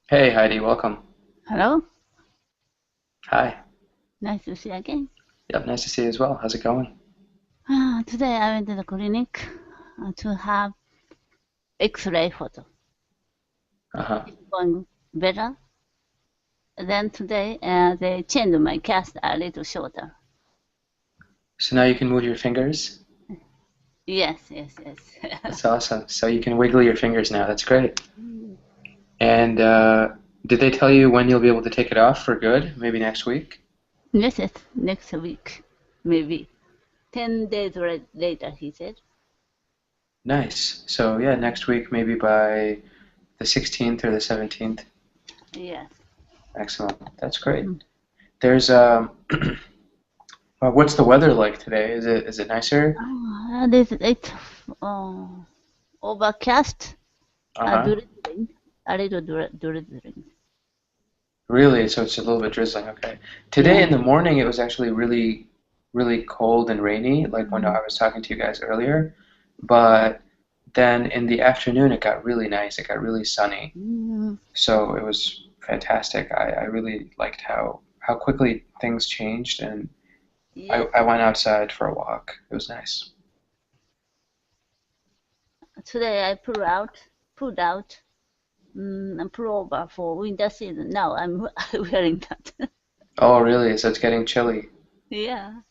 Hey Heidi, welcome. Hello, Hi. nice to see you again. Yep, nice to see you as well. How's it going? Today I went to the clinic to have X-ray photo. Uh-huh. It's going better. Then today they changed my cast a little shorter. So now you can move your fingers? Yes, yes, That's yes. awesome. So you can wiggle your fingers now. That's great. And did they tell you when you'll be able to take it off for good? Maybe next week? Yes, yes, next week, maybe. 10 days later, he said. Nice. So yeah, next week, maybe by the 16th or the 17th. Yes. Excellent. That's great. Mm. There's what's the weather like today? Is it nicer? It's uh, overcast, Uh-huh. drizzling, a little drizzling. Really? So it's a little bit drizzling. Okay. Today Yeah. in the morning, it was actually really, really cold and rainy, like when Mm. I was talking to you guys earlier. But then in the afternoon, it got really nice. It got really sunny. Mm. So it was fantastic. I really liked how quickly things changed, and Yes. I went outside for a walk. It was nice. Today I pulled out a pullover for winter season. Now I'm wearing that. Oh, really? So it's getting chilly. Yeah,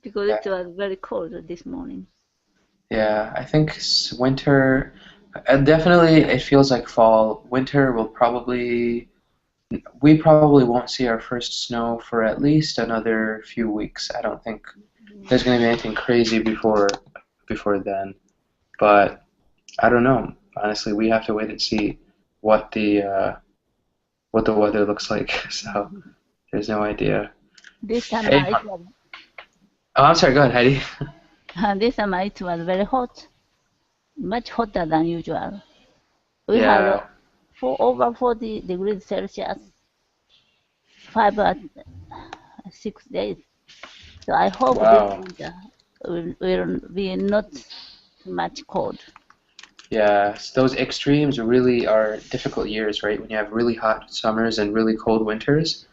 because Yeah. it was very cold this morning. Yeah, I think winter, definitely it feels like fall. Winter will probably we probably won't see our first snow for at least another few weeks. I don't think there's going to be anything crazy before then. But I don't know. Honestly, we have to wait and see what the uh, what the weather looks like. So there's no idea. This summer Hey, it was oh, I'm sorry. Go ahead, Heidi. this summer it was very hot, much hotter than usual. We had Yeah. over 40 degrees Celsius, 5 or 6 days. So I hope this Wow. winter will be not too much cold. Yeah. Those extremes really are difficult years, right? When you have really hot summers and really cold winters,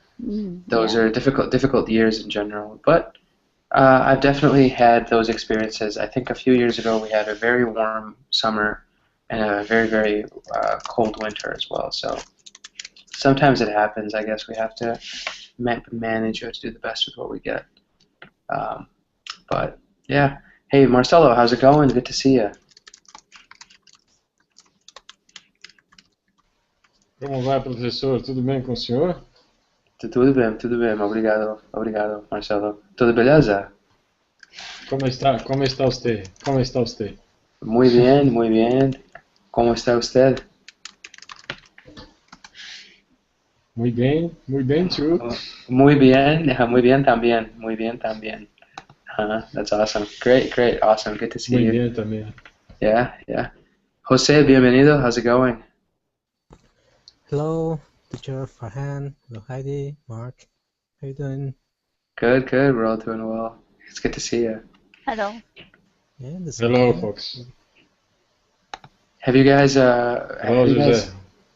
those Yeah. are difficult years in general. But I've definitely had those experiences. I think a few years ago we had a very warm summer and a very cold winter as well. So sometimes it happens. I guess we have to manage. We have to do the best with what we get. Um, but yeah. Hey, Marcelo, how's it going? Good to see you. Como vai, professor? Tudo bem com o senhor? Tudo bem. Obrigado, Marcelo. Tudo beleza? Como está você? Como está você? Muy bien. ¿Cómo está usted? Muito bem, too. Muy bien también. That's awesome. Great, awesome. Good to see Muito you. bem também. Yeah. Jose, bienvenido. How's it going? Hello, teacher Farhan. Hello, Heidi, Mark. How you doing? Good. We're all doing well. It's good to see you. Hello. Yeah, the same Hello, here. folks. Have you guys Hello, José.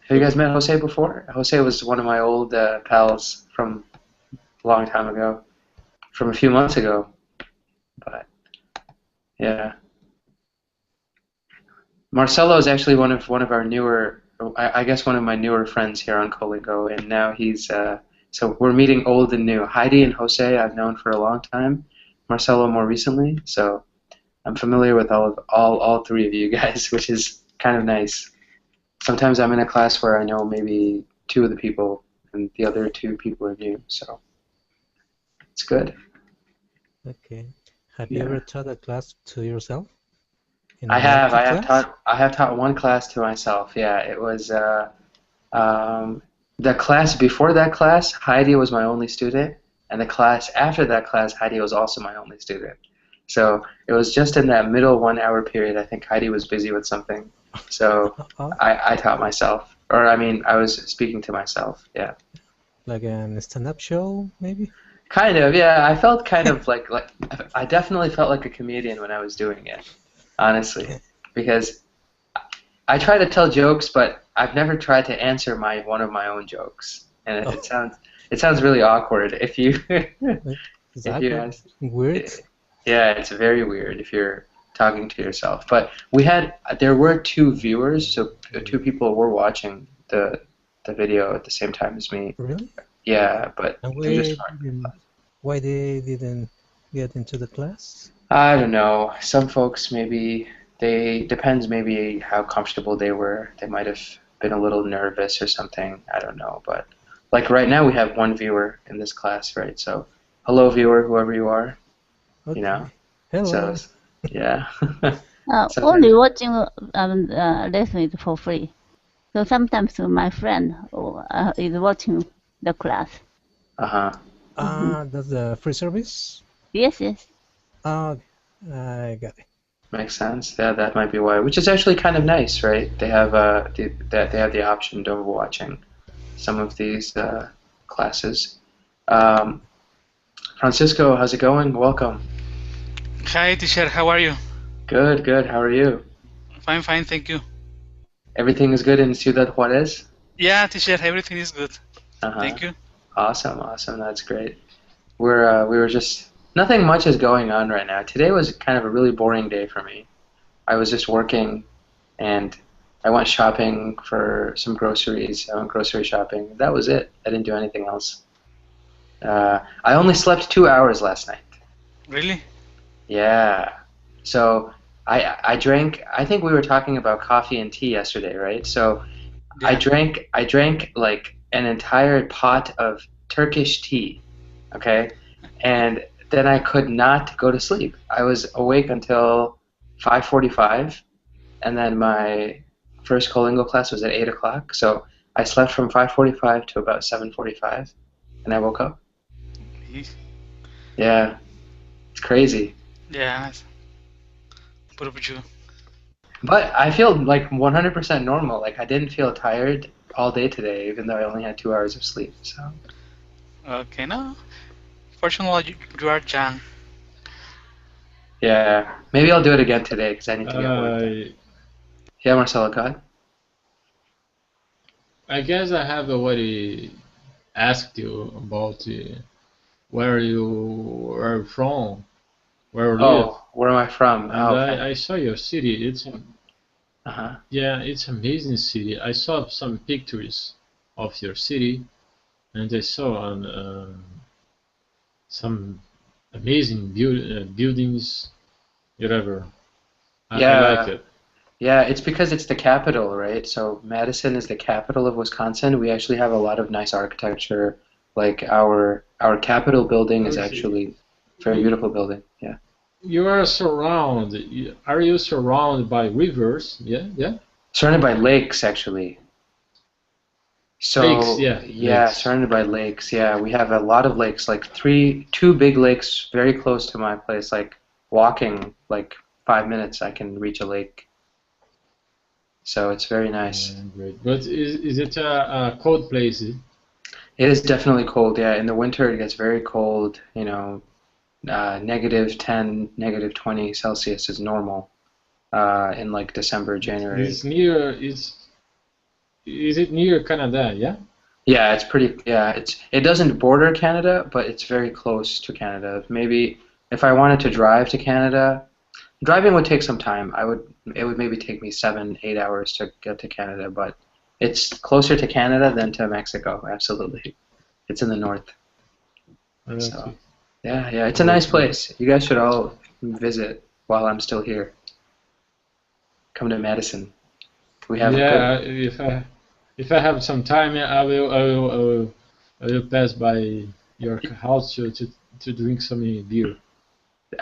have you guys met Jose before? Jose was one of my old pals from a long time ago, from a few months ago. But yeah, Marcelo is actually one of our newer, I guess one of my newer friends here on Colingo, and now he's so we're meeting old and new. Heidi and Jose I've known for a long time. Marcelo more recently, so I'm familiar with all three of you guys, which is kind of nice. Sometimes I'm in a class where I know maybe two of the people, and the other two people are new, so it's good. Okay. Have you Yeah, ever taught a class to yourself in I an have I IT have class? taught I have taught one class to myself. Yeah, it was um, the class before that class. Heidi was my only student, and the class after that class, Heidi was also my only student. So it was just in that middle 1 hour period. I think Heidi was busy with something, so Oh, I taught myself, or I mean, I was speaking to myself. Yeah. like a stand-up show, maybe? Kind of, yeah. I felt kind of like I definitely felt like a comedian when I was doing it, honestly, because I try to tell jokes, but I've never tried to answer one of my own jokes, and Oh, it sounds really awkward if you is if that you ask. weird? Yeah, it's very weird if you're talking to yourself. But there were two viewers, so two people were watching the video at the same time as me. Really? Yeah, but And they're just why they didn't get into the class? I don't know. Some folks maybe depends maybe how comfortable they were. They might have been a little nervous or something. I don't know. But like right now we have one viewer in this class, right? So hello viewer, whoever you are, you know. Okay. Hello. So yeah. So Only watching lesson is for free. So sometimes my friend is watching the class. uh-huh. That's the free service? Yes, yes. I got it. Makes sense. Yeah, that might be why. Which is actually kind of nice, right? They have they have the option of watching some of these classes. Francisco, how's it going? Welcome. Hi, teacher. How are you? Good, good. How are you? Fine, fine. Thank you. Everything is good in Ciudad Juarez? Yeah, teacher. Everything is good. Uh-huh. Thank you. Awesome, awesome. That's great. We were just nothing much is going on right now. Today was kind of a really boring day for me. I was just working, and I went shopping for some groceries. I went grocery shopping. That was it. I didn't do anything else. I only slept 2 hours last night. Really? Yeah. So I drank. I think we were talking about coffee and tea yesterday, right? So Yeah. I drank like an entire pot of Turkish tea. Okay, and then I could not go to sleep. I was awake until 5:45, and then my first Colingo class was at 8 o'clock. So I slept from 5:45 to about 7:45, and I woke up. Yeah, it's crazy. Yeah. What about you? But I feel like 100% normal. Like I didn't feel tired all day today, even though I only had 2 hours of sleep. So Okay, no. Fortunately, you are young. yeah, maybe I'll do it again today because I need to get work done. Yeah, Marcelo, go ahead. I guess I have already asked you about where you are from, where you live, Oh, where am I from? and Oh, okay. I saw your city. Uh-huh. Yeah, it's amazing city. I saw some pictures of your city, and I saw some amazing buildings, whatever. I like Yeah, it. yeah, it's because it's the capital, right? So Madison is the capital of Wisconsin. We actually have a lot of nice architecture. Like our Capitol building is Okay. actually a very beautiful building. Yeah. You are surrounded. Are you surrounded by rivers? Yeah, yeah. Surrounded by lakes, actually. So Lakes, yeah, yeah, lakes. surrounded by lakes. Yeah, we have a lot of lakes, like two big lakes very close to my place. Like walking like 5 minutes, I can reach a lake. So it's very nice. Great. But is it a cold place? It is definitely cold. Yeah, in the winter it gets very cold. You know, -10, -20 Celsius is normal. In like December, January. It's near. Is it near Canada? Yeah. Yeah, it's pretty. Yeah, it doesn't border Canada, but it's very close to Canada. Maybe if I wanted to drive to Canada, driving would take some time. It would maybe take me 7, 8 hours to get to Canada, but it's closer to Canada than to Mexico. Absolutely, it's in the north. So yeah, yeah, it's a nice place. You guys should all visit while I'm still here. Come to Madison. We have a Yeah. good. If I have some time, yeah, I will pass by your house to drink some beer.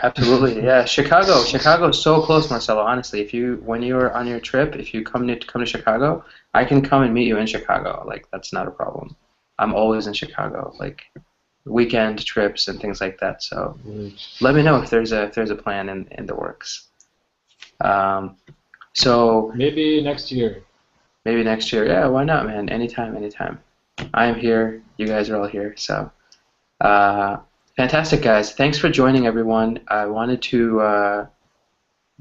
Absolutely, yeah. Chicago is so close, Marcelo. Honestly, when you're on your trip, if you come to Chicago, I can come and meet you in Chicago. Like that's not a problem. I'm always in Chicago, like weekend trips and things like that. So let me know if there's a plan in the works. So Maybe next year. maybe next year. Yeah, why not, man? Anytime, anytime. I am here. You guys are all here. So. Fantastic, guys. Thanks for joining, everyone. I wanted to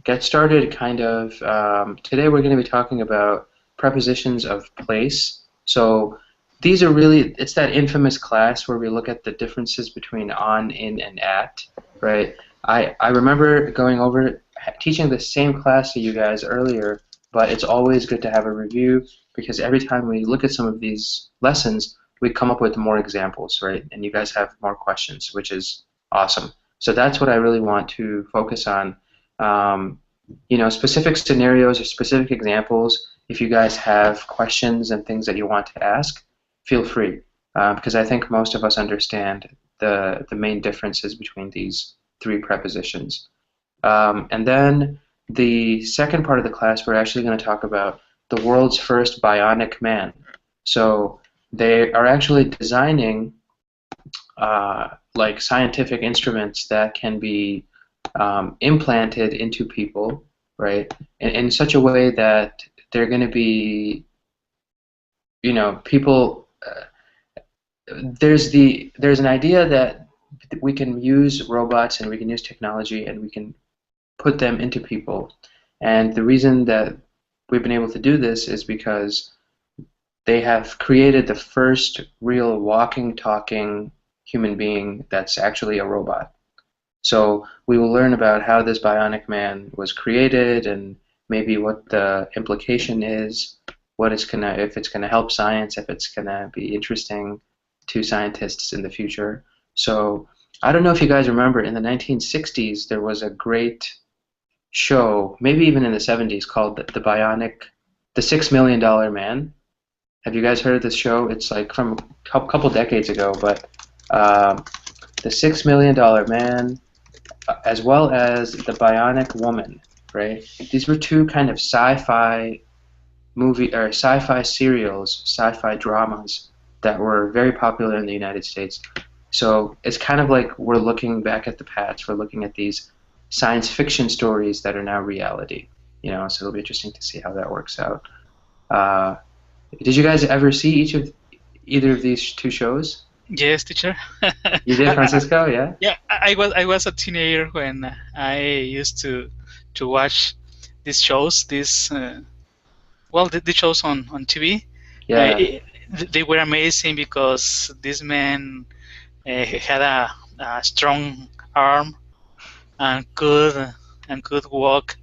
get started, today we're going to be talking about prepositions of place. So these are really, it's that infamous class where we look at the differences between on, in, and at, right? I remember going over, teaching the same class to you guys earlier, but it's always good to have a review because every time we look at some of these lessons, we come up with more examples, right? And you guys have more questions, which is awesome. So that's what I really want to focus on. Specific scenarios or specific examples. If you guys have questions and things that you want to ask, feel free, because I think most of us understand the main differences between these three prepositions. And then the second part of the class, we're actually going to talk about the world's first bionic man. So they are actually designing like scientific instruments that can be implanted into people, right, in such a way that they're going to be, people. There's an idea that we can use robots and we can use technology and we can put them into people, and the reason that we've been able to do this is because they have created the first real walking, talking human being that's actually a robot. So we will learn about how this bionic man was created and maybe what the implication is, if it's gonna help science, if it's gonna be interesting to scientists in the future. So I don't know if you guys remember, in the 1960s there was a great show, maybe even in the 70s, called The $6 Million Man. Have you guys heard of this show? It's like from a couple decades ago, but The $6 Million Man, as well as The Bionic Woman, right? These were two kind of sci-fi sci-fi serials, sci-fi dramas that were very popular in the United States. So it's kind of like we're looking back at the past. We're looking at these science fiction stories that are now reality. So it'll be interesting to see how that works out. Did you guys ever see either of these two shows? Yes, teacher. You did, Francisco? Yeah. Yeah, I was a teenager when I used to watch these shows. The shows on TV. Yeah. They were amazing because this man had a strong arm and could walk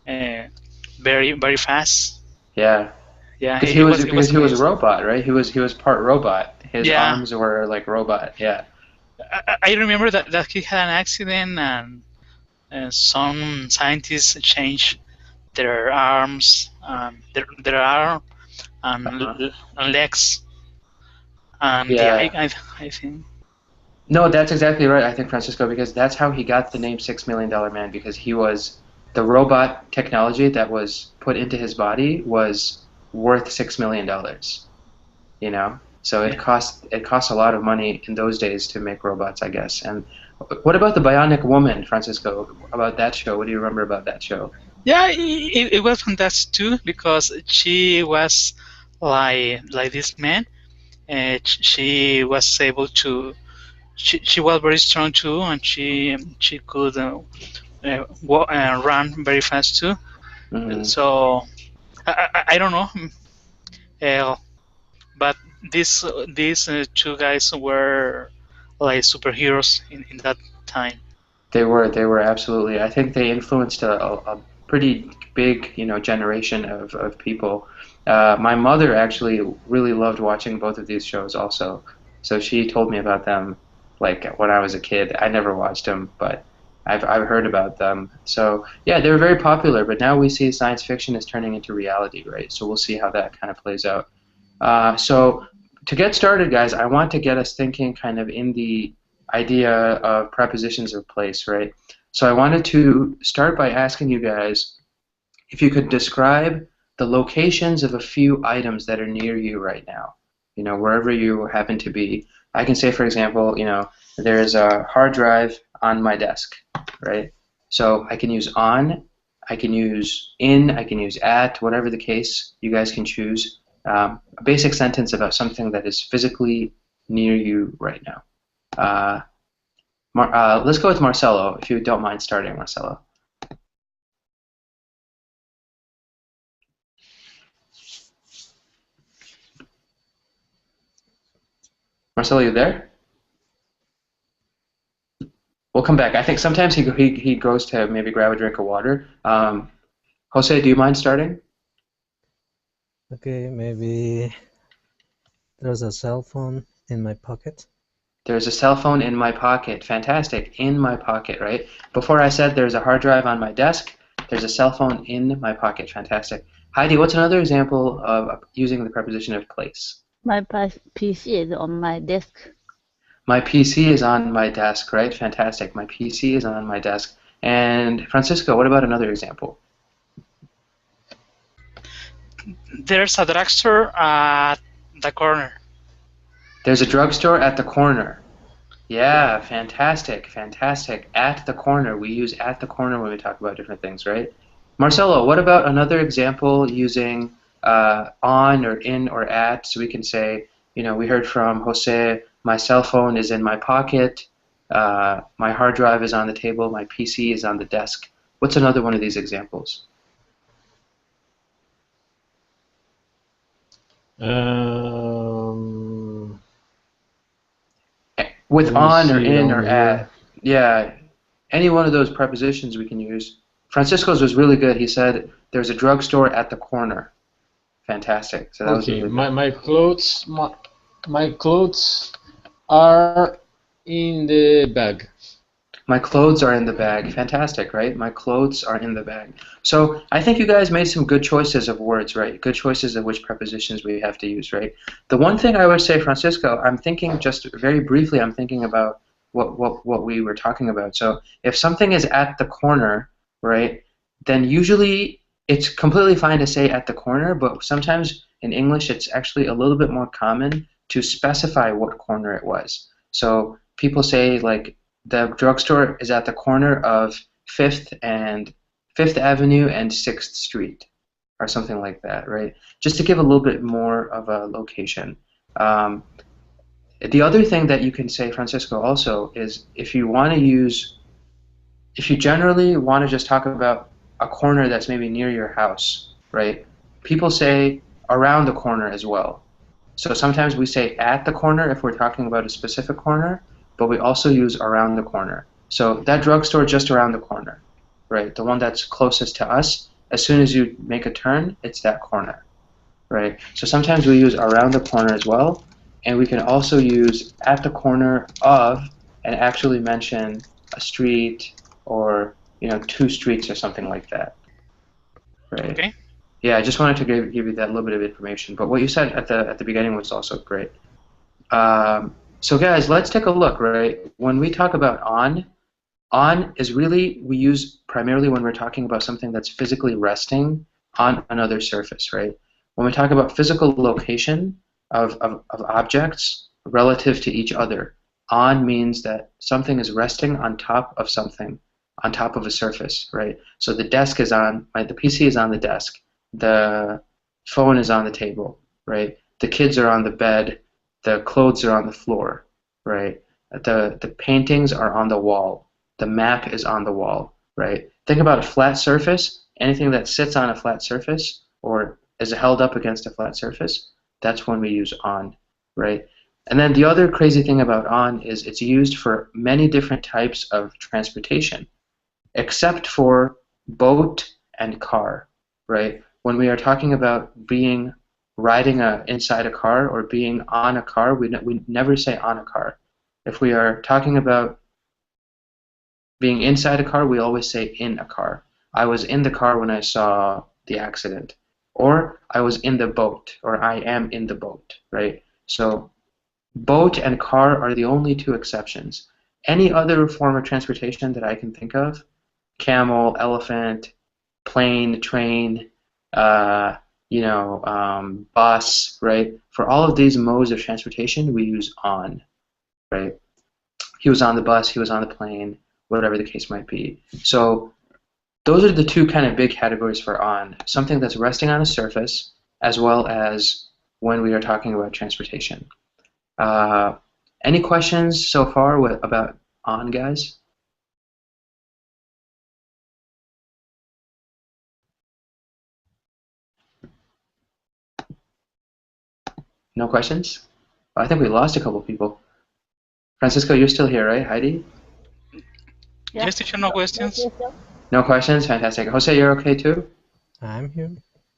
very very fast. Yeah. Yeah, Because it was he was a amazing. robot, right? He was part robot. His Yeah, arms were like robot. Yeah. I remember that he had an accident and some scientists changed their arms, their arm and, Uh-huh. and legs, and yeah, Yeah. I think No, that's exactly right, I think, Francisco, because that's how he got the name $6 Million Man, because he was the robot technology that was put into his body was worth $6 million. So yeah. it costs a lot of money in those days to make robots, I guess. And what about the Bionic Woman, Francisco? About that show? What do you remember about that show? Yeah, it was fantastic too because she was like this man. She was able to. She was very strong too, and she could run very fast too. Hmm. So I don't know, uh, but these two guys were like superheroes in that time. They were absolutely. I think they influenced a pretty big, generation of people. My mother actually really loved watching both of these shows also. So she told me about them like when I was a kid. I never watched them, but I've heard about them. So yeah, they were very popular, but now we see science fiction is turning into reality, right? So we'll see how that kind of plays out. So to get started, guys, I want to get us thinking kind of in the idea of prepositions of place, right? So I wanted to start by asking you guys if you could describe the locations of a few items that are near you right now, wherever you happen to be. I can say, for example, there's a hard drive on my desk, right? So I can use on, I can use in, I can use at, whatever the case, you guys can choose. A basic sentence about something that is physically near you right now. Let's go with Marcelo, if you don't mind starting, Marcelo. Marcelo, you there? We'll come back. I think sometimes he goes to maybe grab a drink of water. Jose, do you mind starting? Okay, maybe there's a cell phone in my pocket. There's a cell phone in my pocket. Fantastic. In my pocket, right? Before I said there's a hard drive on my desk. There's a cell phone in my pocket. Fantastic. Heidi, what's another example of using the preposition of place? My PC is on my desk. My PC is on my desk, right? Fantastic. My PC is on my desk. And Francisco, what about another example? There's a drugstore at the corner. There's a drugstore at the corner. Yeah, fantastic, fantastic. At the corner. We use at the corner when we talk about different things, right? Marcelo, what about another example using on or in or at? So we can say, we heard from Jose, my cell phone is in my pocket, my hard drive is on the table, my PC is on the desk. What's another one of these examples? With on or in or at. Yeah, any one of those prepositions we can use. Francisco's was really good. He said there's a drugstore at the corner. Fantastic. So that was really good. My clothes are in the bag. My clothes are in the bag. Fantastic, right? My clothes are in the bag. So I think you guys made some good choices of words, right? Good choices of which prepositions we have to use, right? The one thing I would say, Francisco, I'm thinking just very briefly, I'm thinking about what we were talking about. So if something is at the corner, right, then usually it's completely fine to say at the corner, but sometimes in English it's actually a little bit more common to specify what corner it was. So people say, like, the drugstore is at the corner of 5th Avenue and 6th Street, or something like that, right? Just to give a little bit more of a location. The other thing that you can say, Francisco, also is if you generally want to just talk about a corner that's maybe near your house, right? People say around the corner as well. So sometimes we say at the corner if we're talking about a specific corner, but we also use around the corner. So that drugstore just around the corner, right? The one that's closest to us, as soon as you make a turn, it's that corner, right? So sometimes we use around the corner as well, and we can also use at the corner of and actually mention a street or 2 streets or something like that, right? Okay. Yeah, I just wanted to give you that little bit of information. But what you said at the beginning was also great. So guys, let's take a look, right? When we talk about on is really we use primarily when we're talking about something that's physically resting on another surface, right? When we talk about physical location of objects relative to each other, on means that something is resting on top of something, on top of a surface, right? So the desk is on, the PC is on the desk, the phone is on the table, right? The kids are on the bed, the clothes are on the floor, right? The paintings are on the wall. The map is on the wall, right? Think about a flat surface. Anything that sits on a flat surface or is held up against a flat surface, that's when we use on, right? And then the other crazy thing about on is it's used for many different types of transportation, except for boat and car, right? When we are talking about riding inside a car or being on a car, we never say on a car. If we are talking about being inside a car, we always say in a car. I was in the car when I saw the accident. Or I was in the boat, or I am in the boat, right? So boat and car are the only 2 exceptions. Any other form of transportation that I can think of, camel, elephant, plane, train, bus, right? For all of these modes of transportation, we use on, right? He was on the bus, he was on the plane, whatever the case might be. So those are the 2 kind of big categories for on. Something that's resting on a surface, as well as when we are talking about transportation. Any questions so far about on, guys? No questions? I think we lost a couple people. Francisco, you're still here, right? Heidi? Yeah. Yes, teacher, no questions. No questions? Fantastic. Jose, you're okay too? I'm here.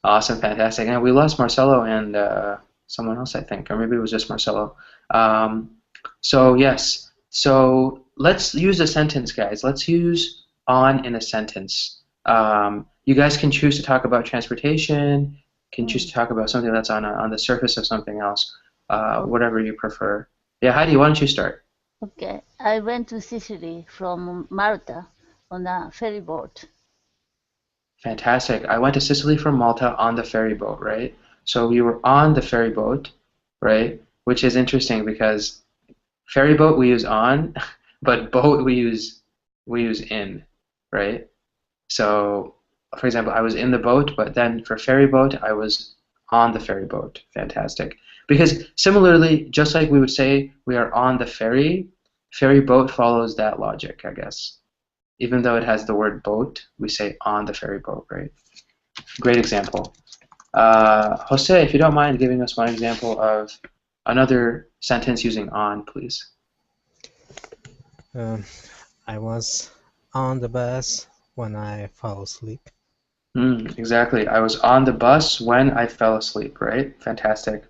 Awesome, fantastic. And we lost Marcelo and someone else, I think, or maybe it was just Marcelo. So yes, so let's use a sentence, guys. Let's use on in a sentence. You guys can choose to talk about transportation, can choose to talk about something that's on the surface of something else, whatever you prefer. Yeah, Heidi, why don't you start? Okay. I went to Sicily from Malta on a ferry boat. Fantastic. I went to Sicily from Malta on the ferry boat, right? So we were on the ferry boat, right? Which is interesting because ferry boat we use on, but boat we use in, right? So, for example, I was in the boat, but then for ferry boat, I was on the ferry boat. Fantastic. Because similarly, just like we would say we are on the ferry boat follows that logic, I guess. Even though it has the word boat, we say on the ferry boat, right? Great example. Jose, if you don't mind giving us one example of another sentence using on, please. I was on the bus when I fell asleep. Exactly. I was on the bus when I fell asleep, right? Fantastic.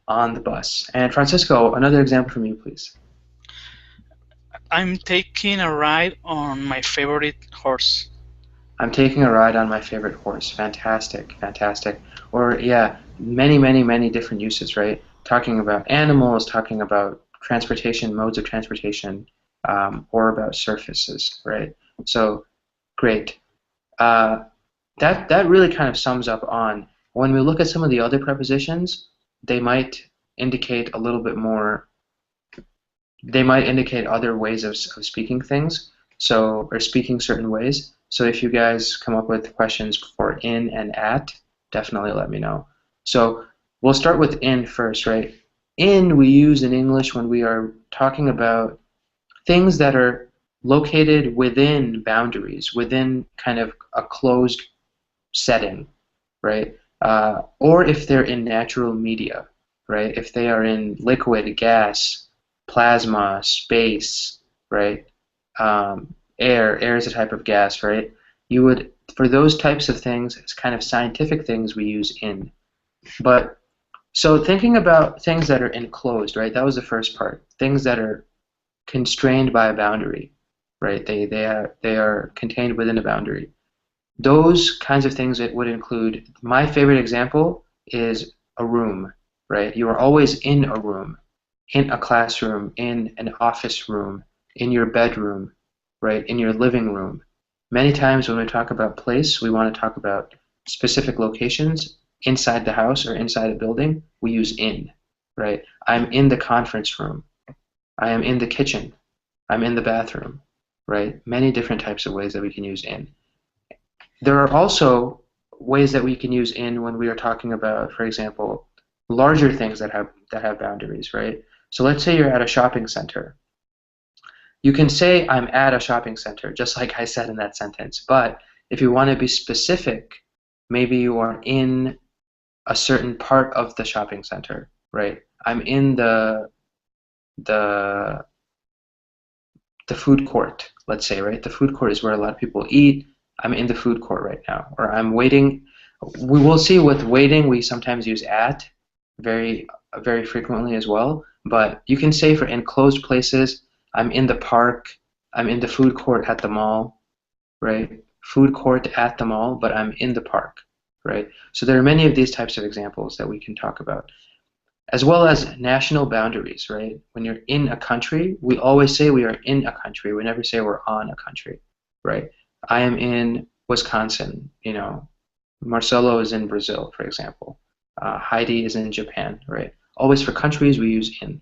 On the bus. And Francisco, another example from you, please. I'm taking a ride on my favorite horse. I'm taking a ride on my favorite horse. Fantastic, fantastic. Or, yeah, many different uses, right? Talking about animals, talking about transportation, modes of transportation, or about surfaces, right? So, great. That really kind of sums up on. When we look at some of the other prepositions, they might indicate a little bit more. They might indicate other ways of speaking things, so or speaking certain ways. So if you guys come up with questions for in and at, definitely let me know. So we'll start with in first, right? In we use in English when we are talking about things that are located within boundaries, within kind of a closed setting, right? Or if they're in natural media, right? If they are in liquid, gas, plasma, space, right? Air is a type of gas, right? You would, for those types of things, it's kind of scientific things we use in. But, so thinking about things that are enclosed, right? That was the first part. Things that are constrained by a boundary, right? They are contained within a boundary. Those kinds of things it would include, my favorite example is a room, right? You are always in a room, in a classroom, in an office room, in your bedroom, right? In your living room. Many times when we talk about place, we want to talk about specific locations inside the house or inside a building. We use in, right? I'm in the conference room. I am in the kitchen. I'm in the bathroom, right? Many different types of ways that we can use in. There are also ways that we can use in when we are talking about, for example, larger things that have boundaries, right? So let's say you're at a shopping center. You can say I'm at a shopping center, just like I said in that sentence. But if you want to be specific, maybe you are in a certain part of the shopping center, right? I'm in the food court, let's say, right? The food court is where a lot of people eat. I'm in the food court right now, or I'm waiting. We will see with waiting, we sometimes use at very frequently as well. But you can say for enclosed places, I'm in the park, I'm in the food court at the mall, right? Food court at the mall, but I'm in the park, right? So there are many of these types of examples that we can talk about. As well as national boundaries, right? When you're in a country, we always say we are in a country. We never say we're on a country, right? I am in Wisconsin, you know. Marcelo is in Brazil, for example. Heidi is in Japan, right? Always for countries, we use in.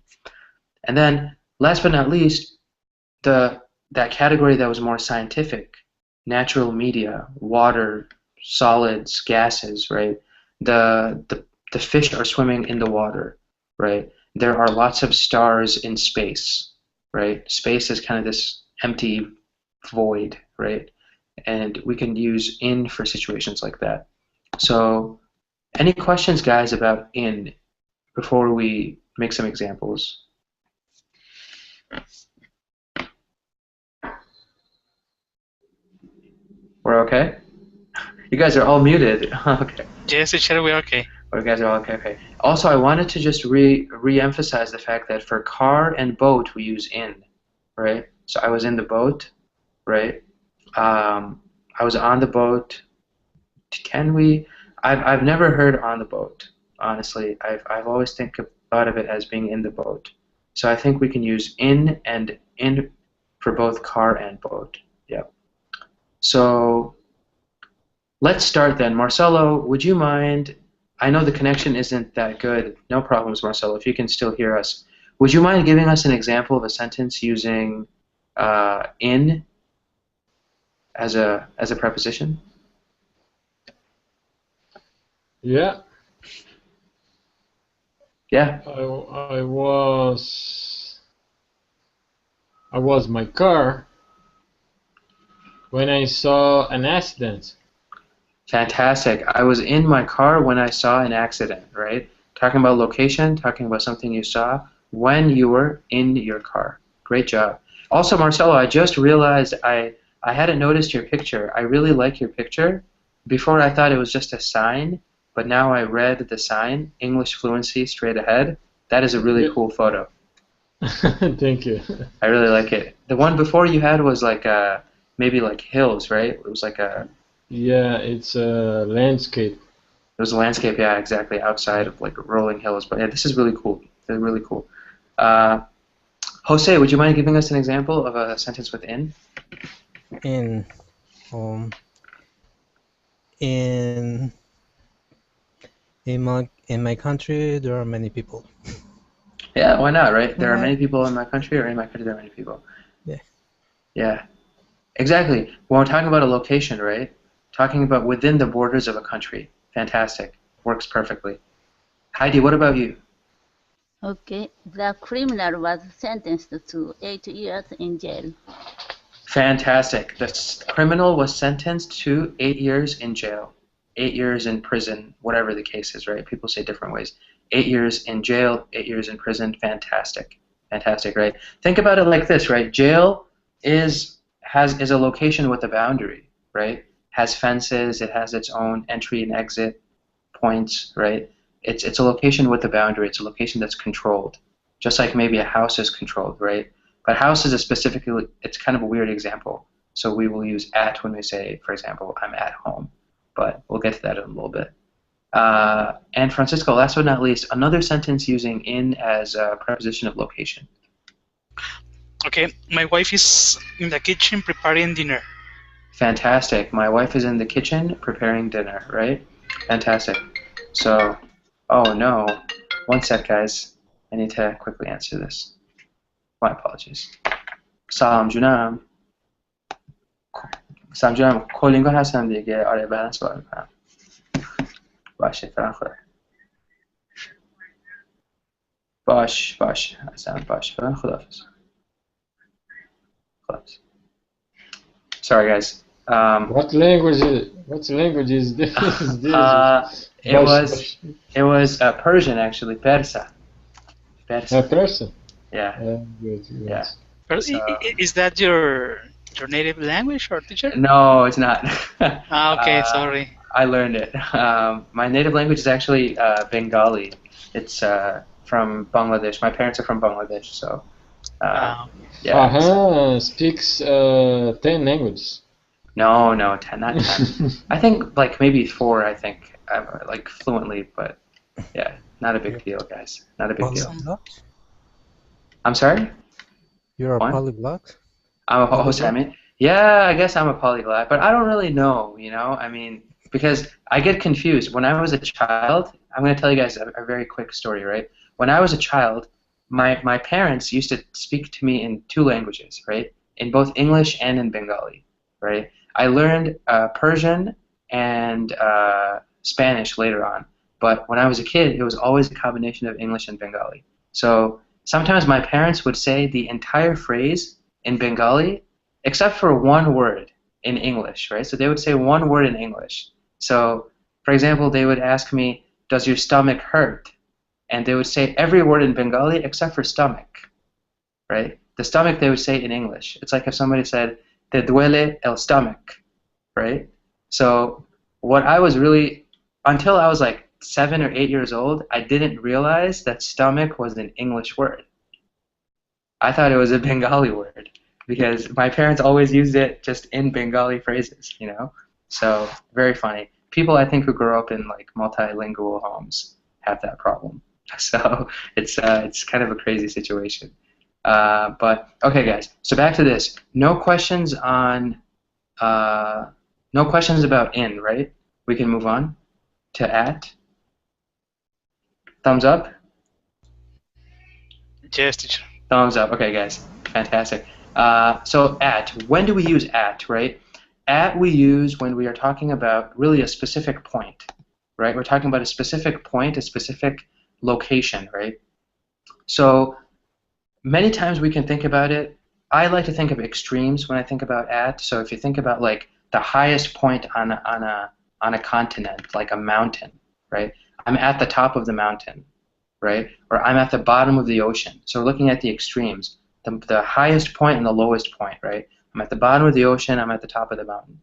And then, last but not least, that category that was more scientific, natural media, water, solids, gases, right? The fish are swimming in the water, right? There are lots of stars in space, right? Space is kind of this empty void, right? And we can use in for situations like that. So, any questions, guys, about in before we make some examples. We're okay? You guys are all muted. Okay. Yes, teacher, we're okay. Or you guys are all okay? Okay. Also, I wanted to just re-emphasize the fact that for car and boat, we use in, right? So I was in the boat, right? I was on the boat. Can we? I've never heard on the boat, honestly. I've always thought of it as being in the boat. So I think we can use in and in for both car and boat. Yeah. So let's start then. Marcelo, would you mind? I know the connection isn't that good. No problems, Marcelo, if you can still hear us. Would you mind giving us an example of a sentence using in as a preposition? Yeah. Yeah. I was my car when I saw an accident. Fantastic. I was in my car when I saw an accident, right? Talking about location, talking about something you saw when you were in your car. Great job. Also, Marcelo, I just realized I hadn't noticed your picture. I really like your picture. Before I thought it was just a sign, but now I read the sign, English fluency straight ahead. That is a really cool photo. Thank you. I really like it. The one before you had was like maybe like hills, right? It was like a... Yeah, it's a landscape. It was a landscape, yeah, exactly, outside of like rolling hills. But yeah, this is really cool. This is really cool. Jose, would you mind giving us an example of a sentence with in? In my country, there are many people. Yeah, why not, right? There are many people in my country, or in my country there are many people. Yeah. Yeah, exactly. When we're talking about a location, right? Talking about within the borders of a country. Fantastic. Works perfectly. Heidi, what about you? Okay, the criminal was sentenced to 8 years in jail. Fantastic. The criminal was sentenced to 8 years in jail. 8 years in prison, whatever the case is, right? People say different ways. 8 years in jail, 8 years in prison. Fantastic. Fantastic, right? Think about it like this, right? Jail is a location with a boundary, right? Has fences, it has its own entry and exit points, right? It's a location with a boundary. It's a location that's controlled, just like maybe a house is controlled, right? But house is it's kind of a weird example. So we will use at when we say, for example, I'm at home. But we'll get to that in a little bit. And Francisco, last but not least, another sentence using in as a preposition of location. Okay, my wife is in the kitchen preparing dinner. Fantastic. My wife is in the kitchen preparing dinner, right? Fantastic. So, oh no. One sec, guys. I need to quickly answer this. My apologies. سلام جونم. سلام جونم. کلینگو هستم دیگه. آره بعدا سوال میکنم. باشه فعلا خدا. باش اصلا باش فعلا خداحافظ. خداحافظ. Sorry guys. What language is this? It was Persian actually, Persa. A person. Yeah. Good. Yeah. So, is that your native language, or teacher? No, it's not. Okay, sorry. I learned it. My native language is actually Bengali. It's from Bangladesh. My parents are from Bangladesh, so yeah. Speaks 10 languages. No, not 10. I think like maybe 4. I think like fluently, but yeah, not a big deal, guys. Not a big deal. Polyglot? I'm sorry? You're a What? polyglot? I'm a polyglot. Yeah, I guess I'm a polyglot, but I don't really know, you know? I mean, because I get confused. When I was a child, I'm going to tell you guys a very quick story, right? When I was a child, my parents used to speak to me in 2 languages, right? In both English and in Bengali, right? I learned Persian and Spanish later on, but when I was a kid, it was always a combination of English and Bengali. So sometimes my parents would say the entire phrase in Bengali, except for one word in English, right? So they would say one word in English. So, for example, they would ask me, "Does your stomach hurt?" and they would say every word in Bengali except for stomach, right? The stomach they would say in English. It's like if somebody said, te duele el stomach, right? So what I was really, until I was like 7 or 8 years old, I didn't realize that stomach was an English word. I thought it was a Bengali word because my parents always used it just in Bengali phrases, you know? So very funny. People I think who grow up in like multilingual homes have that problem. So it's kind of a crazy situation. But okay, guys. So back to this. No questions on no questions about in, right? We can move on to at. Thumbs up. Yes, teacher. Thumbs up. Okay, guys. Fantastic. So at. When do we use at, right? At we use when we are talking about really a specific point, right? We're talking about a specific point, a specific location, right? So many times we can think about it. I like to think of extremes when I think about at. So if you think about like the highest point on a continent, like a mountain, right? I'm at the top of the mountain, right? Or I'm at the bottom of the ocean. So we're looking at the extremes, the highest point and the lowest point, right? I'm at the bottom of the ocean, I'm at the top of the mountain.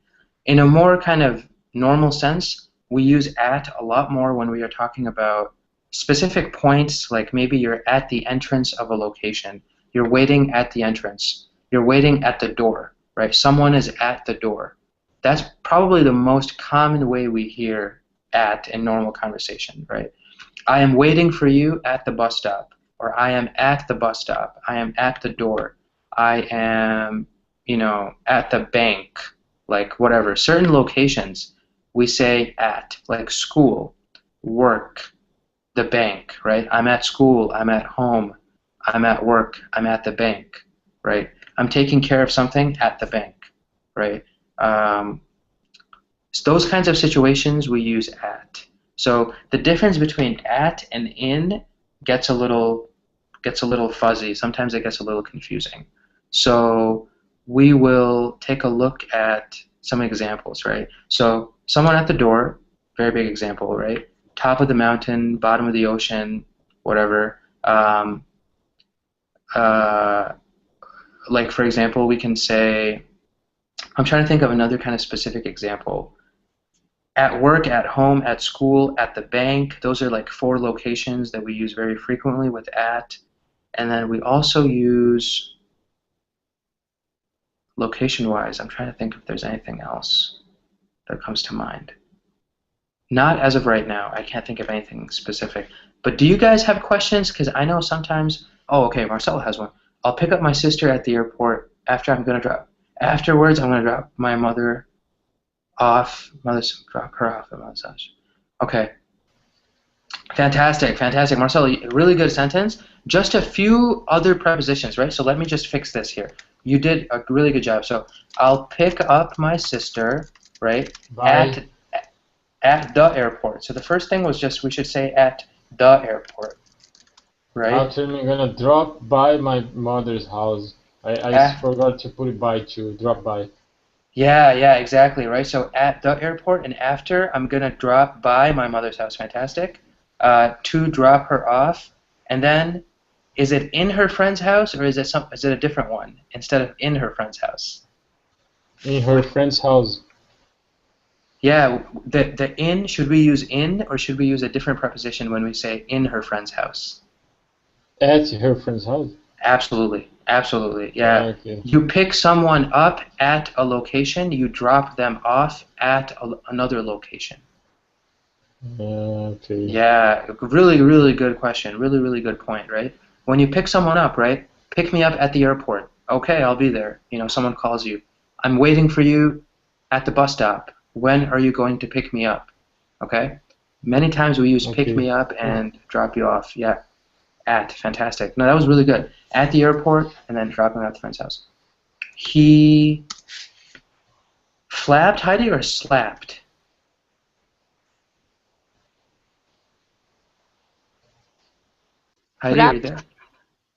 In a more kind of normal sense, we use at a lot more when we are talking about specific points, like maybe you're at the entrance of a location. You're waiting at the entrance. You're waiting at the door, right? Someone is at the door. That's probably the most common way we hear at in normal conversation, right? I am waiting for you at the bus stop, or I am at the bus stop. I am at the door. I am, you know, at the bank, like whatever. Certain locations we say at, like school, work, the bank, right? I'm at school, I'm at home, I'm at work, I'm at the bank, right? I'm taking care of something at the bank, right? So those kinds of situations we use at. So the difference between at and in gets a little fuzzy. Sometimes it gets a little confusing. So we will take a look at some examples, right? So someone at the door, very big example, right? Top of the mountain, bottom of the ocean, whatever. Like for example, we can say, I'm trying to think of another kind of specific example. At work, at home, at school, at the bank. Those are like 4 locations that we use very frequently with at. And then we also use location-wise. I'm trying to think if there's anything else that comes to mind. Not as of right now. I can't think of anything specific. But do you guys have questions? Because I know sometimes... Oh, okay, Marcel has one. I'll pick up my sister at the airport after I'm going to drop. Afterwards, I'm going to drop my mother off. Drop her off at mother's house. Okay. Fantastic, fantastic. Marcel, really good sentence. Just a few other prepositions, right? So let me just fix this here. You did a really good job. So I'll pick up my sister, right, at the airport. So the first thing was just we should say at the airport, right? Actually, I'm gonna drop by my mother's house. I forgot to put it by to drop by. Yeah, exactly, right? So at the airport, and after, I'm going to drop by my mother's house. Fantastic. To drop her off. And then, is it in her friend's house, or is it a different one instead of in her friend's house? In her friend's house. Yeah, the in, should we use in, or should we use a different preposition when we say in her friend's house? At her friend's house. Absolutely, yeah. Okay. You pick someone up at a location, you drop them off at another location. Okay. Yeah, really good question. Really good point, right? When you pick someone up, right? Pick me up at the airport. Okay, I'll be there. You know, someone calls you. I'm waiting for you at the bus stop. When are you going to pick me up? Okay? Many times we use pick me up and drop you off. Yeah. At, fantastic. No, that was really good. At the airport and then dropping at the friend's house. He flapped, Heidi, or slapped? Heidi, are you there?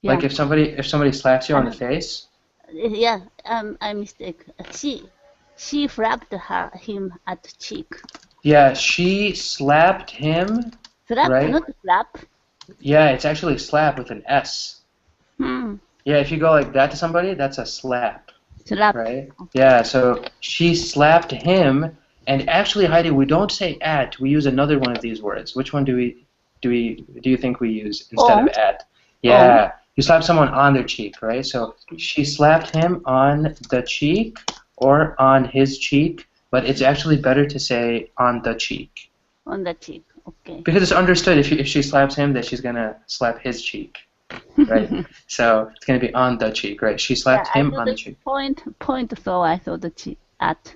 Yeah. Like if somebody slaps you on the face? Yeah, I mistake. She flapped him at the cheek. Yeah, she slapped him. Slap, right? not slap. Yeah, it's actually slap with an S. Hmm. Yeah, if you go like that to somebody, that's a slap, Slap. right? Yeah, so she slapped him, and actually, Heidi, we don't say at. We use another one of these words. Which one do you think we use instead of On. at? On. Yeah, you slap someone on their cheek, right? So she slapped him on the cheek or on his cheek, but it's actually better to say on the cheek On the cheek. Okay. because it's understood if she slaps him that she's gonna slap his cheek, right? So it's gonna be on the cheek, right? She Yeah, slapped I him do on the the cheek. point, so I thought the cheek at.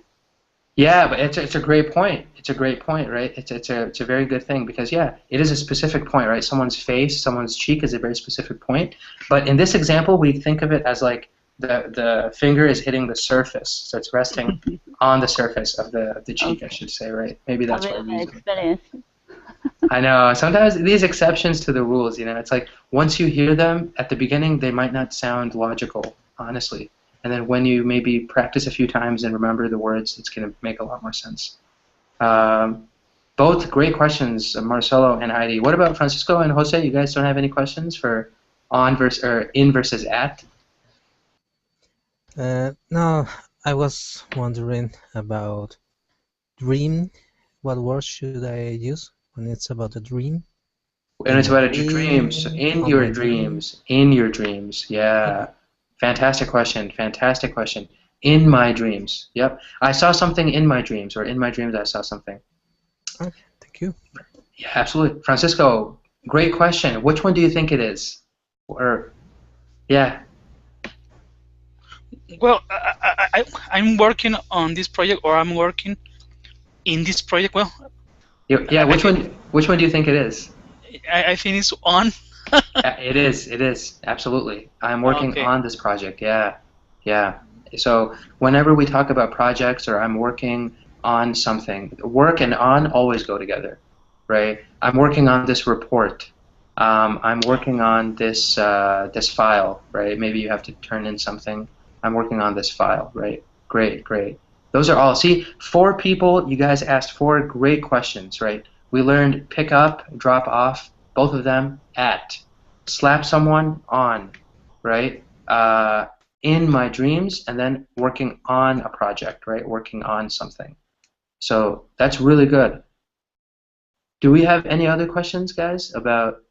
Yeah, but it's a great point. It's a great point, right? It's a very good thing because yeah, it is a specific point, right? Someone's face, someone's cheek is a very specific point. But in this example, we think of it as like the finger is hitting the surface, so it's resting on the surface of the cheek, I Okay. should say, right? Maybe that's why Have we use it. experience. I know. Sometimes these exceptions to the rules, it's like once you hear them at the beginning, they might not sound logical, honestly. And then when you maybe practice a few times and remember the words, it's going to make a lot more sense. Both great questions, Marcelo and Heidi. What about Francisco and Jose? You guys don't have any questions for on versus or in versus at? No, I was wondering about dream. What word should I use when it's about a dream? And In it's my about your dreams, dream, in on your my dream. dreams, in your dreams. Okay. Yeah. Fantastic question. Fantastic question. In my dreams. Yep. I saw something in my dreams, or in my dreams I saw something. Okay, thank you. Yeah, absolutely. Francisco, great question. Which one do you think it is? Or, yeah. Well, I'm working on this project, or I'm working in this project. Well, Yeah, I think which one do you think it is? I think it's on. Yeah, it is. It is. Absolutely. I'm working Okay. on this project. Yeah. Yeah. So whenever we talk about projects or I'm working on something, work and on always go together, right? I'm working on this report. I'm working on this file, right? Maybe you have to turn in something. I'm working on this file, right? Great, great. Those are all. See, 4 people, you guys asked 4 great questions, right? We learned pick up, drop off, both of them at. Slap someone on, right? In my dreams, and then working on a project, right? Working on something. So that's really good. Do we have any other questions, guys, about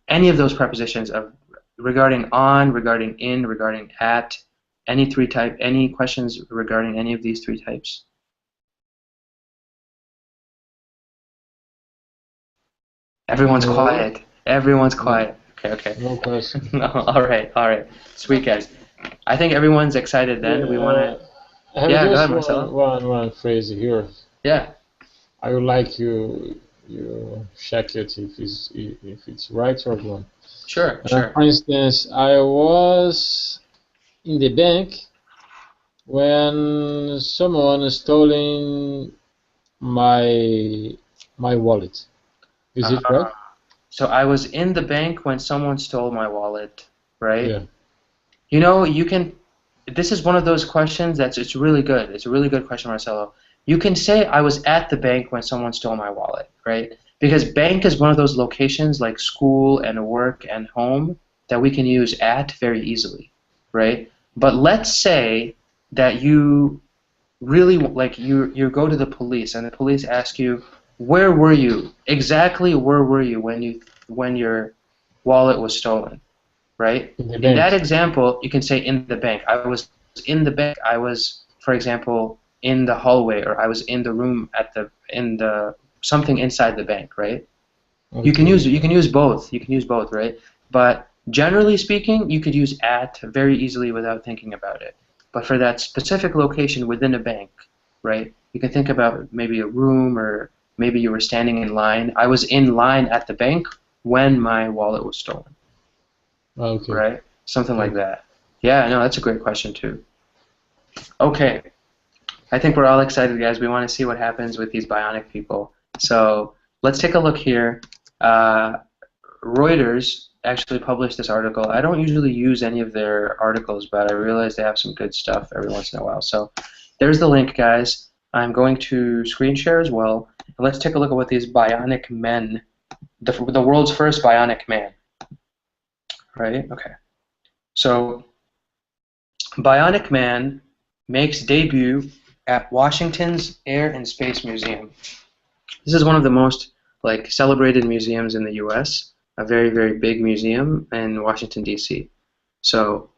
any of those prepositions of regarding on, regarding in, regarding at, any questions regarding any of these 3 types? Everyone's No, quiet. Everyone's no, quiet. Okay, okay. no question. All right, all right. Sweet, guys. I think everyone's excited then. We want Yeah, to... I have Yeah, go just ahead, Marcelo. one phrase here. Yeah, I would like you check it if it's right or wrong. sure, sure. For instance, I was in the bank when someone stolen my wallet. Is it right? So I was in the bank when someone stole my wallet, right? Yeah. You can... This is one of those questions it's really good. It's a really good question, Marcelo. You can say I was at the bank when someone stole my wallet, right? Because bank is one of those locations like school and work and home that we can use at very easily, right? But let's say that you really like you go to the police and the police ask you, where were you exactly, where were you when your wallet was stolen, right? In the In that bank. example you can say in the bank. I was in the bank. I was, for example, in the hallway, or I was in the room in the something inside the bank, right? You can Okay. use both. You can use both, right? But generally speaking, you could use at very easily without thinking about it. But for that specific location within a bank, right? You can think about maybe a room, or maybe you were standing in line. I was in line at the bank when my wallet was stolen, Okay. right? Something like Okay. that. Yeah, no, that's a great question too. Okay, I think we're all excited, guys. We want to see what happens with these bionic people. So let's take a look here. Reuters actually published this article. I don't usually use any of their articles, but I realize they have some good stuff every once in a while. So there's the link, guys. I'm going to screen share as well. And let's take a look at what these bionic men the world's first bionic man. Right? Okay. So Bionic Man makes debut at Washington's Air and Space Museum. This is one of the most celebrated museums in the U.S. A very, very big museum in Washington, D.C. So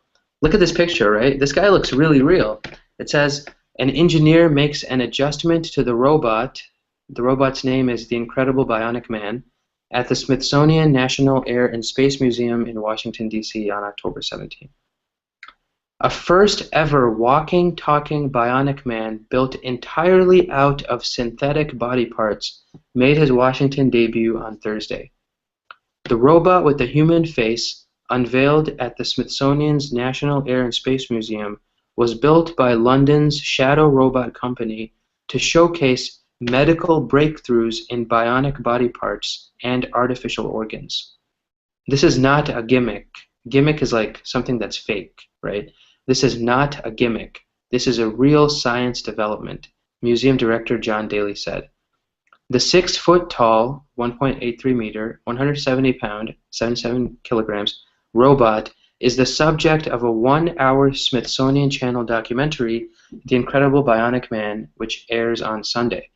look at this picture, right? This guy looks really real. It says an engineer makes an adjustment to the robot. The robot's name is the Incredible Bionic Man at the Smithsonian National Air and Space Museum in Washington, D.C. on October 17th. A first ever walking, talking bionic man built entirely out of synthetic body parts made his Washington debut on Thursday. The robot with the human face, unveiled at the Smithsonian's National Air and Space Museum, was built by London's Shadow Robot Company to showcase medical breakthroughs in bionic body parts and artificial organs. This is not a gimmick. Gimmick is like something that's fake, right? This is not a gimmick. This is a real science development, Museum Director John Daly said. The 6-foot-tall, 1.83 meter, 170-pound, 77 kilograms robot is the subject of a 1-hour Smithsonian Channel documentary, The Incredible Bionic Man, which airs on Sunday.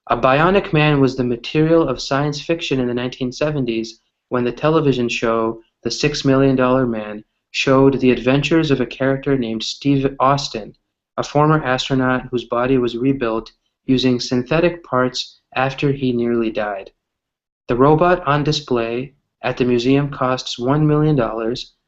A bionic man was the material of science fiction in the 1970s when the television show The $6 Million Man showed the adventures of a character named Steve Austin, a former astronaut whose body was rebuilt using synthetic parts after he nearly died. The robot on display at the museum costs $1 million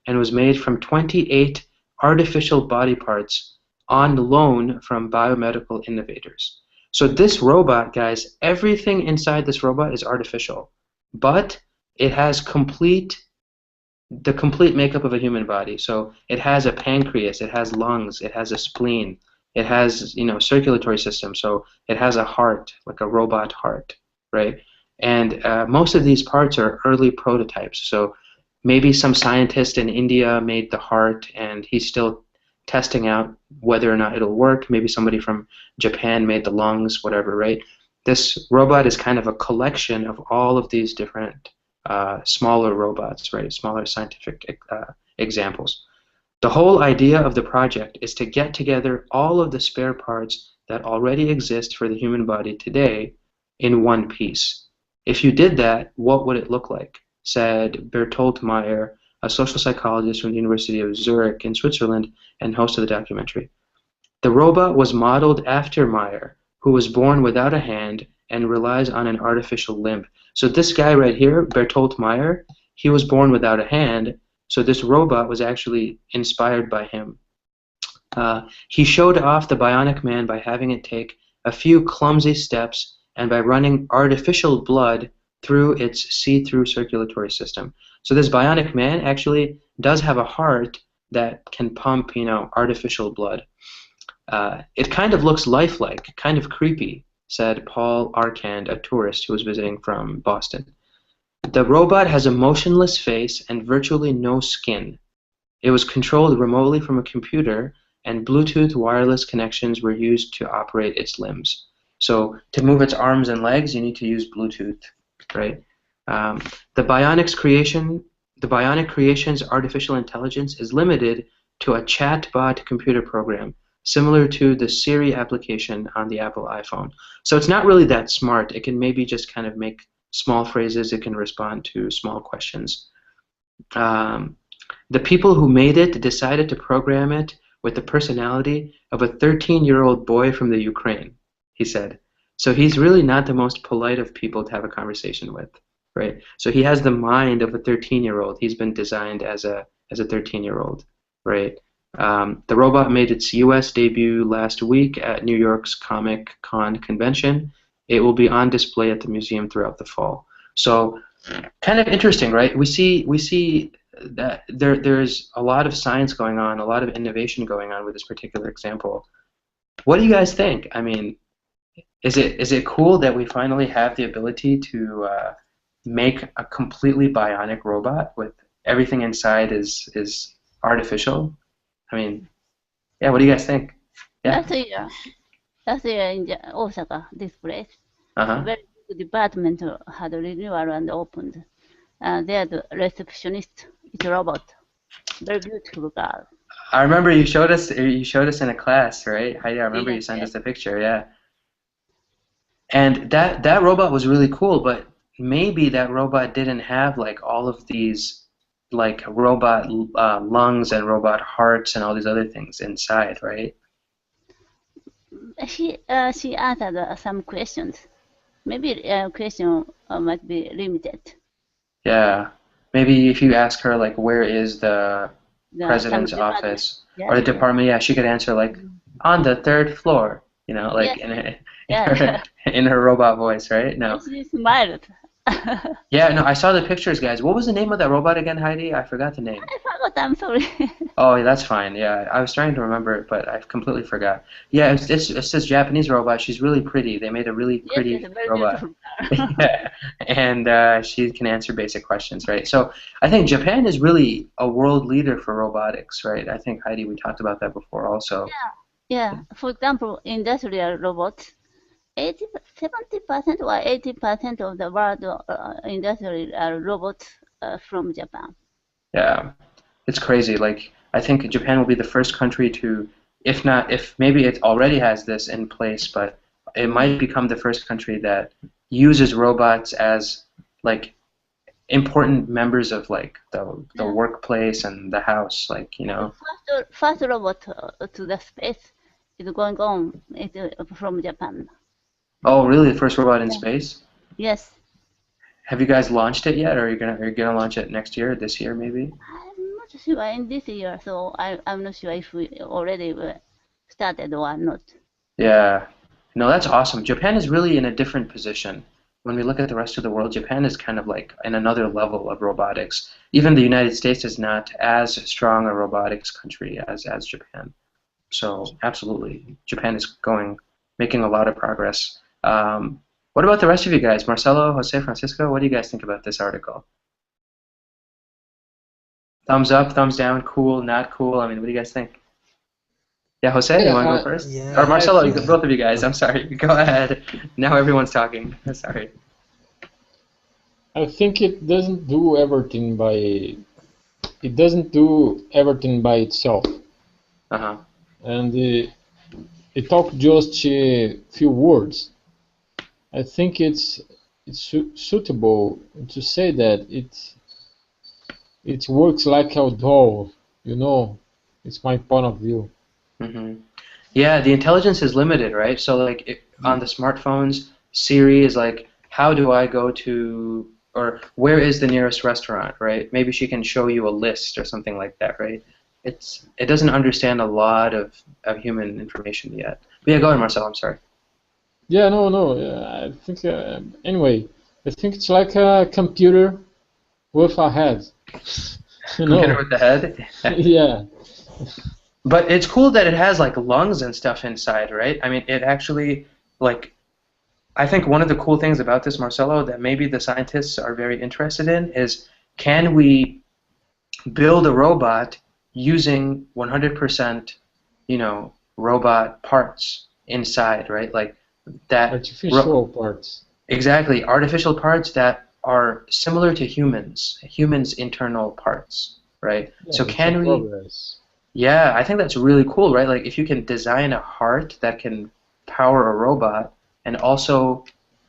and was made from 28 artificial body parts on loan from biomedical innovators. So this robot, guys, everything inside this robot is artificial, but it has the complete makeup of a human body. So it has a pancreas, it has lungs, it has a spleen, it has, circulatory system. So it has a heart, like a robot heart, right? And most of these parts are early prototypes. So maybe some scientist in India made the heart and he's still testing out whether or not it'll work. Maybe somebody from Japan made the lungs, whatever, right? This robot is kind of a collection of all of these different smaller robots, right? Smaller scientific examples. The whole idea of the project is to get together all of the spare parts that already exist for the human body today in one piece. If you did that, what would it look like? Said Bertolt Meyer, a social psychologist from the University of Zurich in Switzerland and host of the documentary. The robot was modeled after Meyer, who was born without a hand and relies on an artificial limb. So this guy right here, Bertolt Meyer, he was born without a hand, so this robot was actually inspired by him. He showed off the bionic man by having it take a few clumsy steps and by running artificial blood through its see-through circulatory system. So this bionic man actually does have a heart that can pump, artificial blood. It kind of looks lifelike, kind of creepy, said Paul Arkand, a tourist who was visiting from Boston. The robot has a motionless face and virtually no skin. It was controlled remotely from a computer, and Bluetooth wireless connections were used to operate its limbs. So to move its arms and legs, you need to use Bluetooth, right? The bionic creation's artificial intelligence is limited to a chatbot computer program, similar to the Siri application on the Apple iPhone. So it's not really that smart. It can maybe just kind of make small phrases. It can respond to small questions. The people who made it decided to program it with the personality of a 13-year-old boy from the Ukraine, he said. So he's really not the most polite of people to have a conversation with, right? So he has the mind of a 13-year-old. He's been designed as a 13-year-old, right? The robot made its U.S. debut last week at New York's Comic Con convention. It will be on display at the museum throughout the fall. So, kind of interesting, right? We see that there's a lot of science going on, a lot of innovation going on with this particular example. What do you guys think? I mean, is it cool that we finally have the ability to make a completely bionic robot with everything inside is artificial? I mean, yeah, what do you guys think? Yeah. Last year in Osaka, this place, Uh-huh. very department had renewal and opened. There the receptionist is a robot. Very beautiful girl. I remember you showed us in a class, right? Heidi, I remember you Yes, sent yes. us a picture, yeah. And that robot was really cool, but maybe that robot didn't have like all of these like robot lungs and robot hearts and all these other things inside, right? She answered some questions. Maybe question might be limited. Yeah. Maybe if you ask her like where is the Some president's department. office or Yes, the yes. department, yeah, she could answer like on the third floor, you know, like Yes, in her, yeah. in her robot voice, right? No. She smiled. Yeah, no, I saw the pictures, guys. What was the name of that robot again, Heidi? I forgot the name. I forgot. I'm sorry. Oh, that's fine. Yeah, I was trying to remember it, but I completely forgot. Yeah, it's this Japanese robot. She's really pretty. They made a really Yes, yes, pretty very robot. beautiful girl. Yeah, and she can answer basic questions, right? So I think Japan is really a world leader for robotics, right? I think, Heidi, we talked about that before also. Yeah. For example, industrial robots, 70% or 80% of the world industrial robots from Japan. Yeah, it's crazy. Like, I think Japan will be the first country to, if not, if maybe it already has this in place, but it might become the first country that uses robots as like important members of like the Yeah. workplace and the house, like, you know. First robot to the space is going on from Japan. Oh, really? The first robot in Yeah. space? Yes. Have you guys launched it yet, or are you gonna launch it next year, this year maybe? I'm not sure in this year, so I'm not sure if we already started or not. Yeah. No, that's awesome. Japan is really in a different position. When we look at the rest of the world, Japan is kind of like in another level of robotics. Even the United States is not as strong a robotics country as Japan. So absolutely, Japan is making a lot of progress. What about the rest of you guys? Marcelo, Jose, Francisco, what do you guys think about this article? Thumbs up, thumbs down, cool, not cool? I mean, what do you guys think? Yeah, Jose, you Yeah, want to go first? Or Yeah, I Marcelo, think both of you guys. I'm sorry. Go ahead. Now everyone's talking. Sorry. I think it doesn't do everything by itself, Uh-huh. and it talk just a few words. I think it's suitable to say that it works like a doll, you know. It's my point of view. Hmm. Yeah, the intelligence is limited, right? So like on the smartphones, Siri is like, how do I go to, or where is the nearest restaurant, right? Maybe she can show you a list or something like that, right? It doesn't understand a lot of human information yet. But yeah, go ahead, Marcel. I'm sorry. Yeah, no. I think anyway, I think it's like a computer with a head. You Computer know? with the head. Yeah. But it's cool that it has like lungs and stuff inside, right? I mean, it actually like I think one of the cool things about this, Marcelo, that maybe the scientists are very interested in is can we build a robot using 100%, robot parts inside, right? Like that. Artificial parts. Exactly, artificial parts that are similar to humans' internal parts, right? Yeah, So it's a can we? progress. Yeah, I think that's really cool, right? Like if you can design a heart that can power a robot and also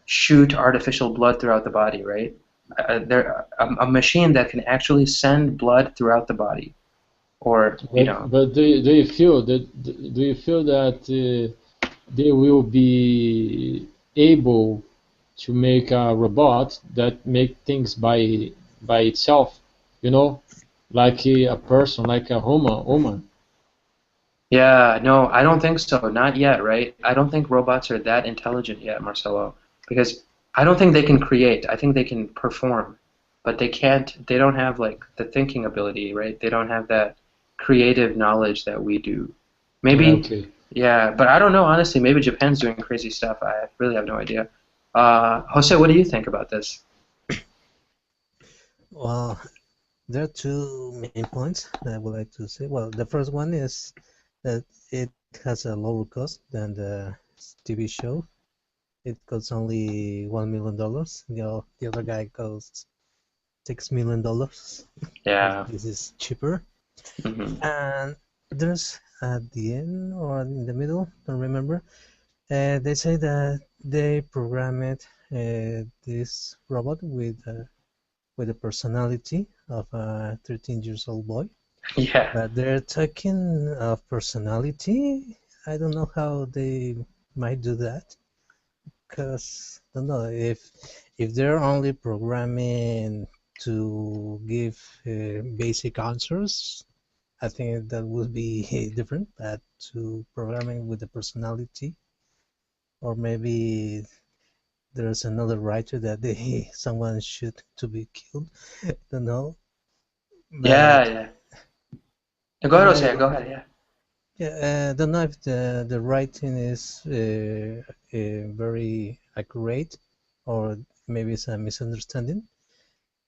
shoot artificial blood throughout the body, right? A machine that can actually send blood throughout the body, or But do you feel that they will be able to make a robot that make things by itself, you know, like a person, like a woman. Yeah, no, I don't think so. Not yet, right? I don't think robots are that intelligent yet, Marcelo, because I don't think they can create. I think they can perform, but they don't have like the thinking ability, right? They don't have that creative knowledge that we do. Yeah, Maybe, okay. yeah, but I don't know, honestly. Maybe Japan's doing crazy stuff. I really have no idea. Jose, what do you think about this? well, there are two main points that I would like to say. Well, the first one is that it has a lower cost than the TV show. it costs only $1 million. The other guy costs $6 million. Yeah. This is cheaper. Hmm. And there's at the end or in the middle, don't remember. They say that they programmed this robot with the personality of a 13 years old boy. Yeah. But they're talking of personality. I don't know how they might do that, because I don't know if they're only programming to give basic answers. I think that would be different. But to programming with the personality, or maybe there's another writer that someone should to be killed. Don't know, Yeah. but Yeah. Go don't ahead, know Jose. if Go ahead. Yeah. don't know if the writing is very accurate, or maybe it's a misunderstanding.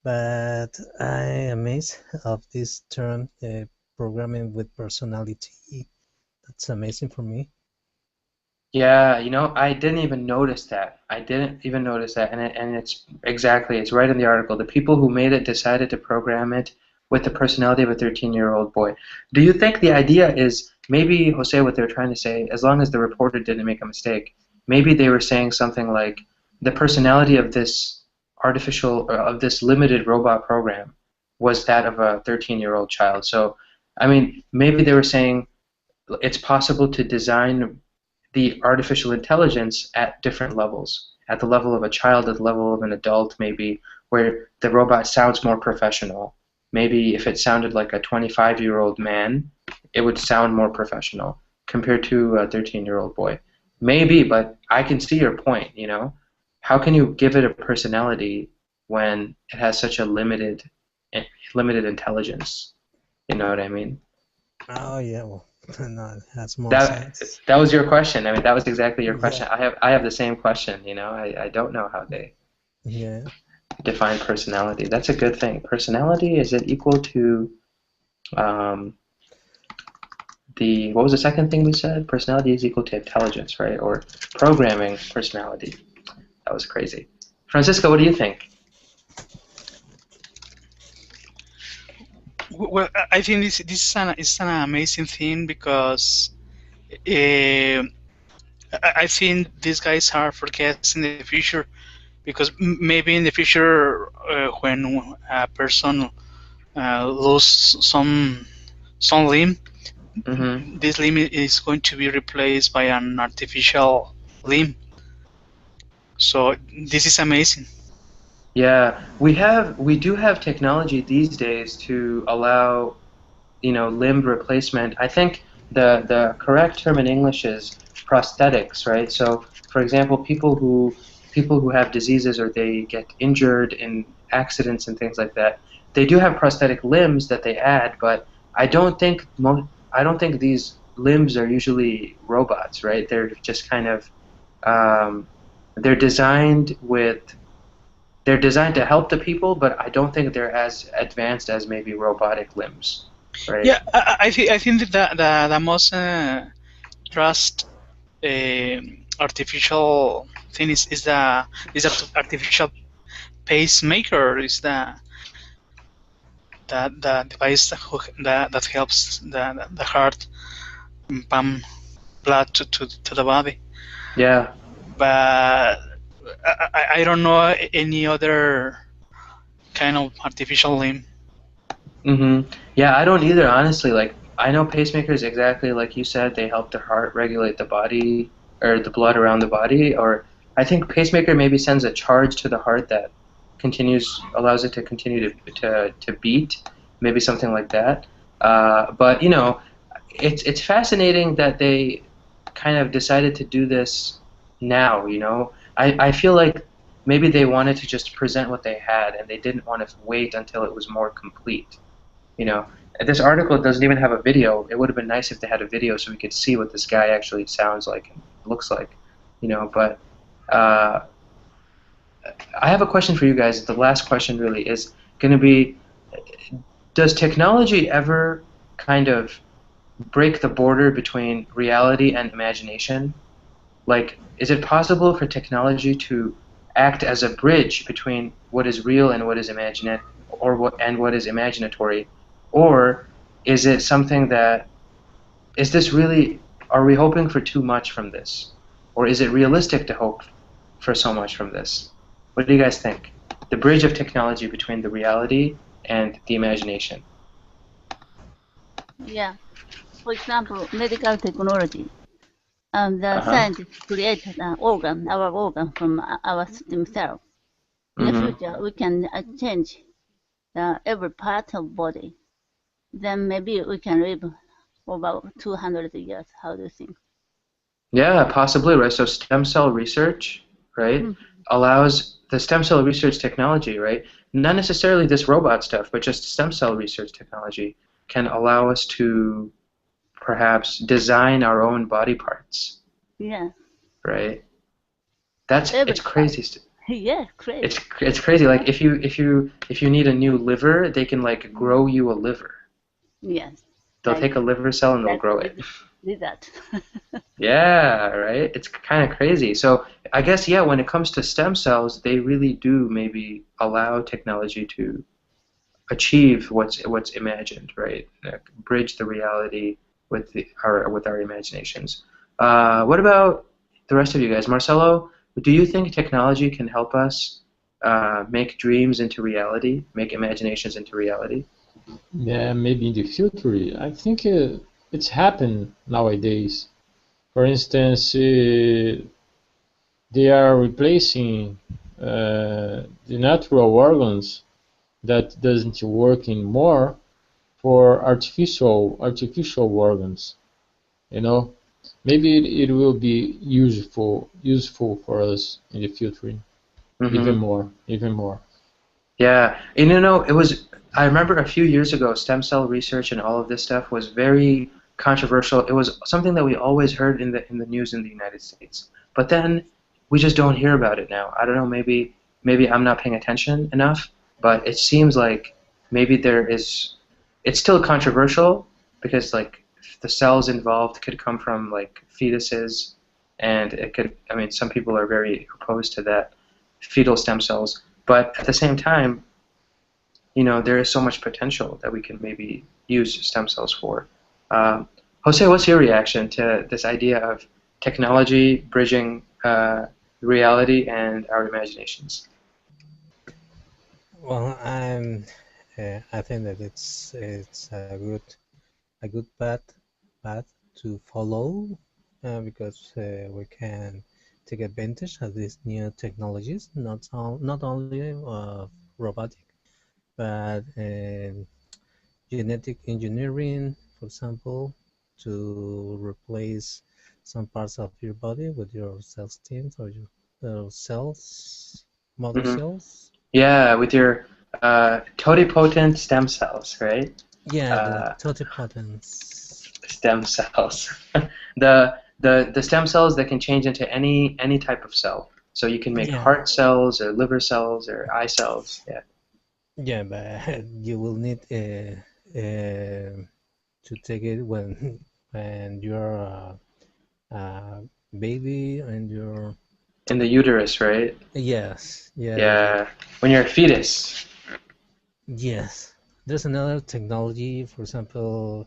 But I am amazed of this term, programming with personality. That's amazing for me. Yeah, I didn't even notice that. I didn't even notice that, and it's exactly, it's right in the article. The people who made it decided to program it with the personality of a 13-year-old boy. Do you think the idea is maybe, Jose, what they're trying to say, as long as the reporter didn't make a mistake, maybe they were saying something like the personality of this artificial, or of this limited robot program was that of a 13-year-old child. So, I mean, maybe they were saying it's possible to design the artificial intelligence at different levels. At the level of a child, at the level of an adult, maybe, where the robot sounds more professional. Maybe if it sounded like a 25-year-old man, it would sound more professional compared to a 13-year-old boy. Maybe, but I can see your point. How can you give it a personality when it has such a limited intelligence? You know what I mean? Oh yeah, well, no, it has more That sense. that was your question. I mean, that was exactly your Yeah, question. I have the same question. I don't know how they yeah. define personality. That's a good thing. Personality, is it equal to um, the what was the second thing we said? Personality is equal to intelligence, right? Or programming personality. That was crazy. Francisco, what do you think? Well, I think this is an amazing thing because uh, I think these guys are forecasting the future because maybe in the future when a person lose some limb, Hmm. this limb is going to be replaced by an artificial limb. So this is amazing. Yeah, we do have technology these days to allow limb replacement. I think the correct term in English is prosthetics, right? So, for example, people who have diseases or they get injured in accidents and things like that, they do have prosthetic limbs that they add, but I don't think these limbs are usually robots, right? They're just kind of um, they're designed with they're designed to help the people, but I don't think they're as advanced as maybe robotic limbs, right? Yeah, I think that the most trust artificial thing is the artificial pacemaker is the device that helps the heart pump blood to the body. Yeah. But I don't know any other kind of artificial limb. Yeah, I don't either, honestly. Like, I know pacemakers exactly like you said, they help the heart regulate the body or the blood around the body. Or I think pacemaker maybe sends a charge to the heart that allows it to continue to beat, maybe something like that. But it's fascinating that they kind of decided to do this now. I feel like maybe they wanted to just present what they had and they didn't want to wait until it was more complete. You know, this article doesn't even have a video. It would have been nice if they had a video so we could see what this guy actually sounds like and looks like. But uh, I have a question for you guys. The last question really is going to be: does technology ever kind of break the border between reality and imagination? Like, is it possible for technology to act as a bridge between what is real and what is what is imaginatory, or is it something that is this really? Are we hoping for too much from this, or is it realistic to hope for so much from this? What do you guys think? The bridge of technology between the reality and the imagination. Yeah. For example, medical technology. The Uh-huh. scientists created an organ, our organ from our stem cell. In the Mm-hmm. future, we can change every part of body. Then maybe we can live for about 200 years. How do you think? Yeah, possibly, right? So stem cell research, right, Hmm. allows the stem cell research technology, right? Not necessarily this robot stuff, but just stem cell research technology can allow us to perhaps design our own body parts, Yeah, right? every It's part. crazy. Yeah, crazy. It's crazy. Like if you need a new liver, they can like grow you a liver. Yes, They'll like take a liver cell and they'll like grow it. lizard. Yeah, right. It's kind of crazy. So I guess yeah, when it comes to stem cells, they really do maybe allow technology to achieve what's imagined, right? Like, bridge the reality with our imaginations. What about the rest of you guys? Marcelo, do you think technology can help us make dreams into reality, make imaginations into reality? Yeah, maybe in the future. I think it's happened nowadays. For instance, they are replacing the natural organs that doesn't work anymore for artificial organs. You know, maybe it will be useful for us in the future, Mm-hmm. even more. Yeah, and you know, it was. I remember a few years ago, stem cell research and all of this stuff was very controversial. It was something that we always heard in the news in the United States, but then we just don't hear about it now. I don't know, maybe I'm not paying attention enough, but it seems like maybe there is. It's still controversial because like the cells involved could come from like fetuses, and it could. I mean, some people are very opposed to that fetal stem cells. But at the same time, you know, there is so much potential that we can maybe use stem cells for. Jose, what's your reaction to this idea of technology bridging reality and our imaginations? Well, I think that it's a good path to follow because we can take advantage of these new technologies, not only robotic, but genetic engineering, for example, to replace some parts of your body with your cells teams or your cells, mother Hmm. cells. Yeah, with your totipotent stem cells, right? Yeah, the Uh, totipotents. Stem cells. The stem cells that can change into any type of cell. So you can make Yeah, heart cells or liver cells or eye cells. Yeah. yeah, but you will need to take it when you're a baby and you're In the uterus, right? yes, yes, Yeah. When you're a fetus. yes. There's another technology, for example,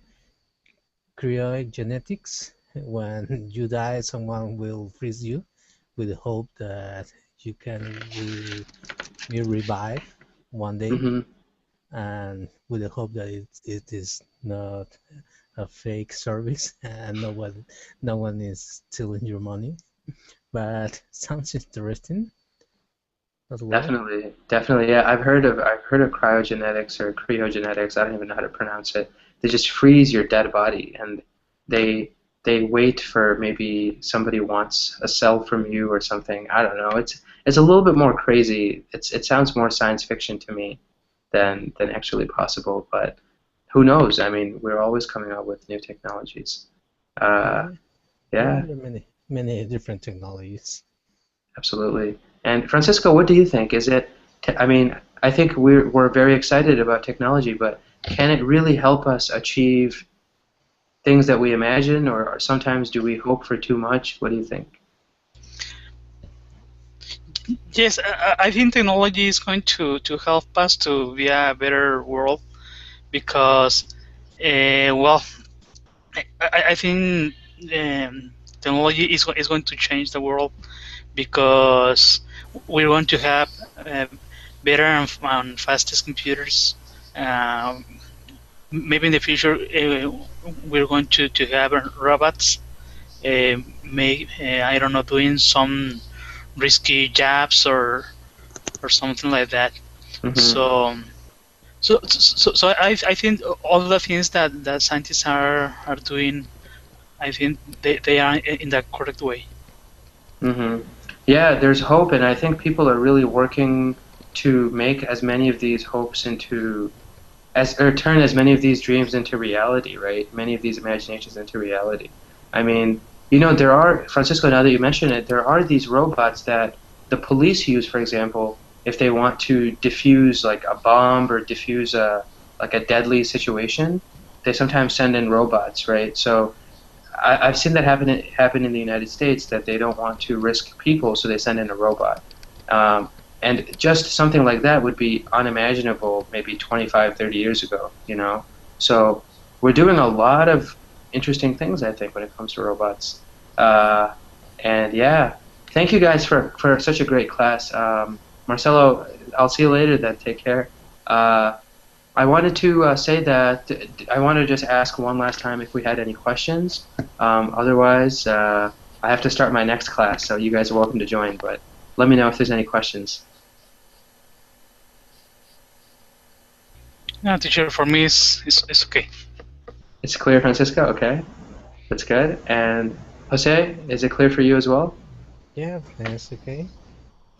cryogenetics. When you die, someone will freeze you with the hope that you can be revived one day, Hmm. and with the hope that it is not a fake service and no one is stealing your money. But sounds interesting as well. Definitely, definitely. Yeah, I've heard of cryogenetics or cryogenetics. I don't even know how to pronounce it. They just freeze your dead body, and they they wait for maybe somebody wants a cell from you or something. I don't know. It's a little bit more crazy. It sounds more science fiction to me than actually possible. But who knows? I mean, we're always coming up with new technologies. Uh, Yeah, yeah, yeah. there are many different technologies. Absolutely. And Francisco, what do you think? I mean, I think we're very excited about technology, but can it really help us achieve things that we imagine, or sometimes do we hope for too much? What do you think? Yes, I think technology is going to help us to be a better world because, well, I think technology is going to change the world because we're going to have better and fastest computers. Um, Maybe in the future we're going to have robots, I don't know, doing some risky jobs or something like that. Hmm. So so I think all the things that scientists are doing, I think they are in the correct way. Hmm. Yeah, there's hope, and I think people are really working to make as many of these hopes into as or turn as many of these dreams into reality, right? Many of these imaginations into reality. I mean, there are, Francisco, now that you mention it, there are these robots that the police use, for example, if they want to defuse like a bomb or defuse a deadly situation, they sometimes send in robots, right? So I've seen that happen in the United States, that they don't want to risk people, so they send in a robot. Um, and just something like that would be unimaginable maybe 25, 30 years ago. So we're doing a lot of interesting things, I think, when it comes to robots. Uh, and yeah, thank you guys for such a great class. Marcelo, I'll see you later then. Take care. I wanted to say that I want to just ask one last time if we had any questions. Otherwise, I have to start my next class, so you guys are welcome to join, but let me know if there's any questions. Yeah, teacher, for me is okay. It's clear, Francisco? Okay, that's good. And Jose, is it clear for you as well? Yeah, that's okay.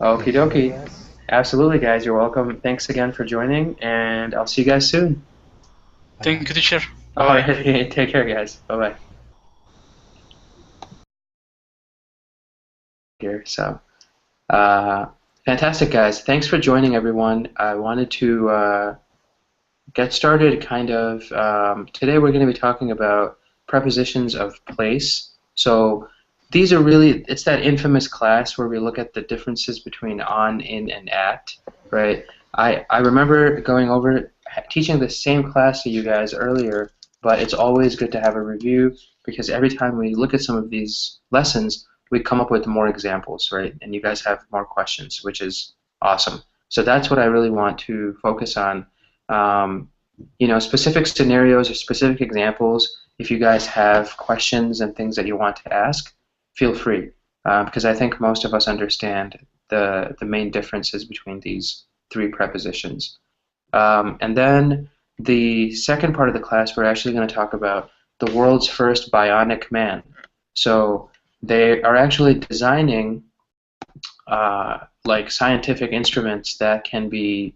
Okie Thank you very dokie. much. Absolutely, guys. You're welcome. Thanks again for joining, and I'll see you guys soon. Bye Thank bye. you, teacher. All Bye bye. right. Take care, guys. Bye-bye. Here, so. Uh, Fantastic, guys. Thanks for joining, everyone. I wanted to get started kind of. Today we're going to be talking about prepositions of place. So these are really, it's that infamous class where we look at the differences between on, in, and at, right? I remember going over, teaching the same class to you guys earlier, but it's always good to have a review because every time we look at some of these lessons, we come up with more examples, right? And you guys have more questions, which is awesome. So that's what I really want to focus on. Um, Specific scenarios or specific examples. If you guys have questions and things that you want to ask, feel free, because I think most of us understand the main differences between these three prepositions. And then the second part of the class, we're actually going to talk about the world's first bionic man. So they are actually designing like scientific instruments that can be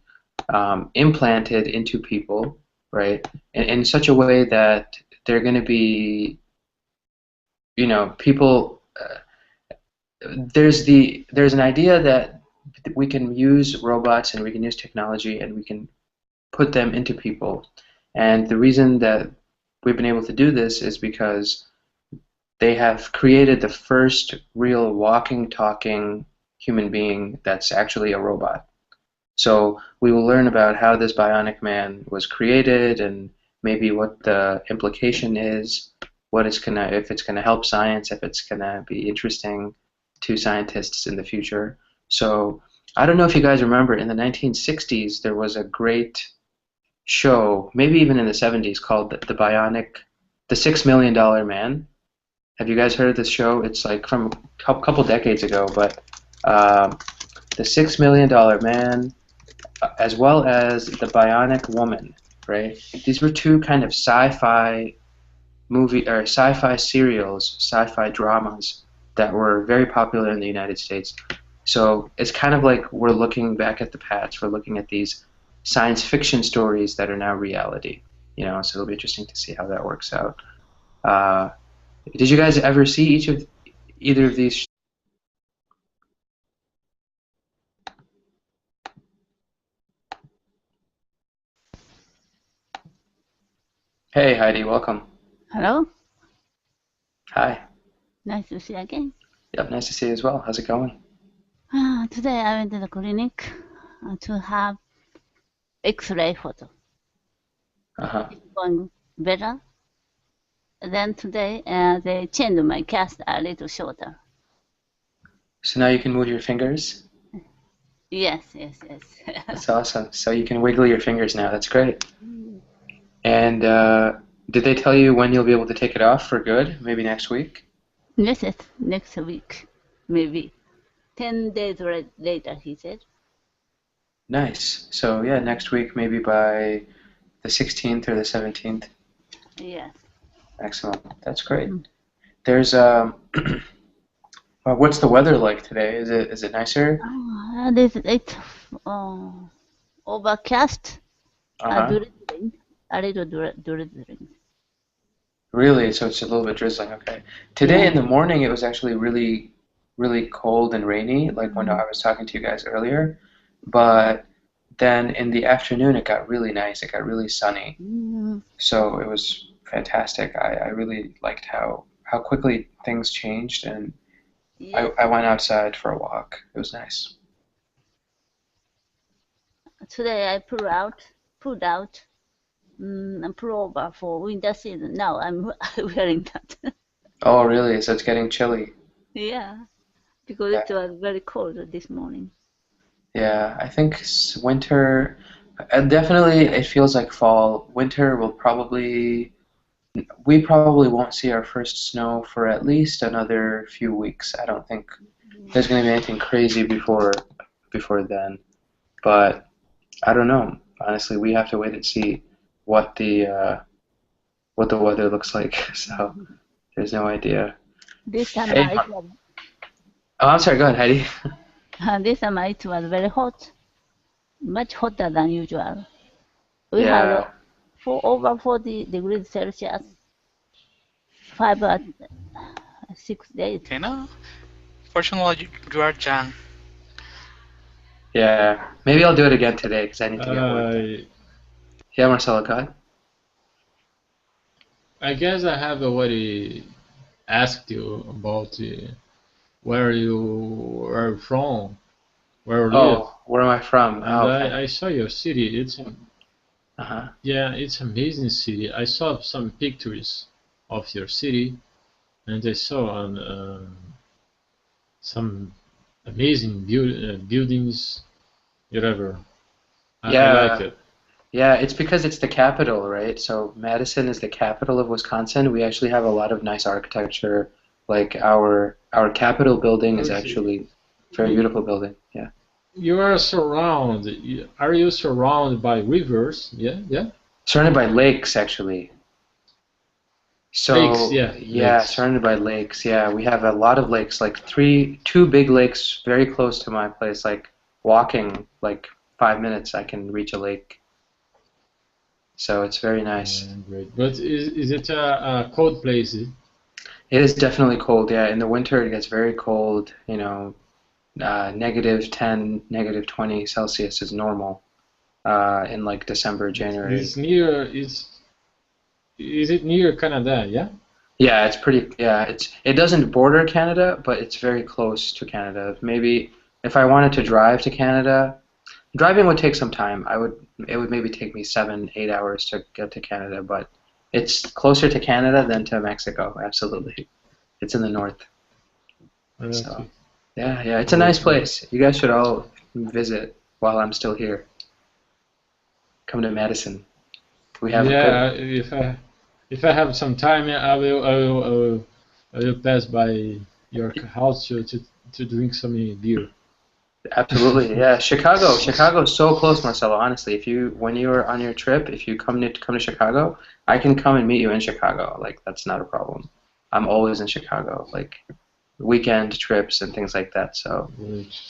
implanted into people, right, in such a way that they're going to be, people. There's an idea that we can use robots and we can use technology and we can put them into people, and the reason that we've been able to do this is because they have created the first real walking, talking human being that's actually a robot. So we will learn about how this bionic man was created and maybe what the implication is, what it's gonna, if it's gonna help science, if it's gonna be interesting to scientists in the future. So I don't know if you guys remember, in the 1960s there was a great show, maybe even in the 70s, called The $6 Million Man. Have you guys heard of this show? It's like from a couple decades ago, but The $6 Million Man, as well as The Bionic Woman, right? These were two kind of sci-fi movie or sci-fi serials, sci-fi dramas that were very popular in the United States. So it's kind of like we're looking back at the past. We're looking at these science fiction stories that are now reality. So it'll be interesting to see how that works out. Uh, did you guys ever see either of these? Hey, Heidi, welcome. Hello? Hi. Nice to see you again. Yep, nice to see you as well. How's it going? Today I went to the clinic to have X-ray photo. Uh-huh. It's going better. Then today they changed my cast a little shorter. So now you can move your fingers? Yes. That's awesome. So you can wiggle your fingers now. That's great. And did they tell you when you'll be able to take it off for good? Maybe next week? Yes, next week, maybe. 10 days later, he said. Nice. So yeah, next week, maybe by the 16th or the 17th. Yes. Excellent. That's great. There's what's the weather like today? Is it nicer? It's overcast. Drizzling, a little drizzling. Really? So it's a little bit drizzling. Okay. Today in the morning, it was actually really, really cold and rainy, like when I was talking to you guys earlier. But then in the afternoon, it got really nice. It got really sunny. So it was fantastic. I really liked how quickly things changed, and I went outside for a walk. It was nice. Today I pulled out a pullover for winter season. Now I'm wearing that. Oh, really? So it's getting chilly. Yeah, because it was very cold this morning. Yeah, I think winter, definitely it feels like fall. Winter will probably, we probably won't see our first snow for at least another few weeks. I don't think there's going to be anything crazy before then. But I don't know. Honestly, we have to wait and see what the weather looks like. So there's no idea. This summer Hey, oh, I'm sorry. Go ahead, Heidi. This summer it was very hot, much hotter than usual. We had over 40 degrees Celsius, 5 or 6 days. Okay, no. Fortunately, you are young. Yeah, maybe I'll do it again today because I need to get work done. Yeah, Marcelo, go ahead. I guess I have already asked you about where you are from, where you live. Oh, where am I from? And I saw your city. It's yeah, it's amazing city. I saw some pictures of your city, and I saw some amazing buildings, whatever. I like it. Yeah, it's because it's the capital, right? So Madison is the capital of Wisconsin. We actually have a lot of nice architecture. Like our Capitol building is actually a very beautiful building. Yeah. You are surrounded. Are you surrounded by rivers? Yeah. Surrounded by lakes, actually. So lakes, lakes. Surrounded by lakes. Yeah, we have a lot of lakes. Like two big lakes very close to my place. Like walking like 5 minutes, I can reach a lake. So it's very nice. Great. But is it a cold place? It is definitely cold. Yeah, in the winter it gets very cold. You know, -10, -20 Celsius is normal. In like December, January. Is it near Canada? Yeah. Yeah, it's pretty. Yeah, it doesn't border Canada, but it's very close to Canada. Maybe if I wanted to drive to Canada, driving would take some time. It would maybe take me 7-8 hours to get to Canada, but it's closer to Canada than to Mexico. Absolutely, it's in the north. So, yeah, it's a nice place. You guys should all visit while I'm still here. Come to Madison. We have if I have some time, I will pass by your house to drink some beer. Absolutely, yeah. Chicago is so close, Marcelo. Honestly, when you're on your trip, if you come to Chicago, I can come and meet you in Chicago. Like that's not a problem. I'm always in Chicago, like weekend trips and things like that. So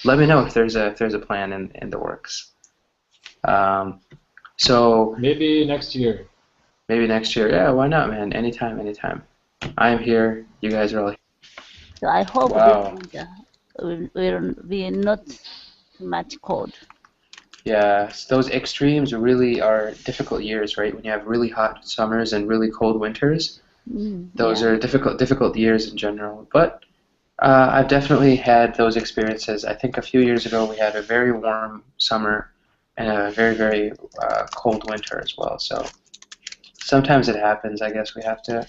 let me know if there's a plan in the works. So maybe next year. Maybe next year. Yeah, why not, man? Anytime. I am here. You guys are all here. So I hope this winter will be not too much cold. Yeah, those extremes really are difficult years, right? When you have really hot summers and really cold winters, those are difficult years in general. But I've definitely had those experiences. I think a few years ago we had a very warm summer and a very, very cold winter as well. So sometimes it happens. I guess we have to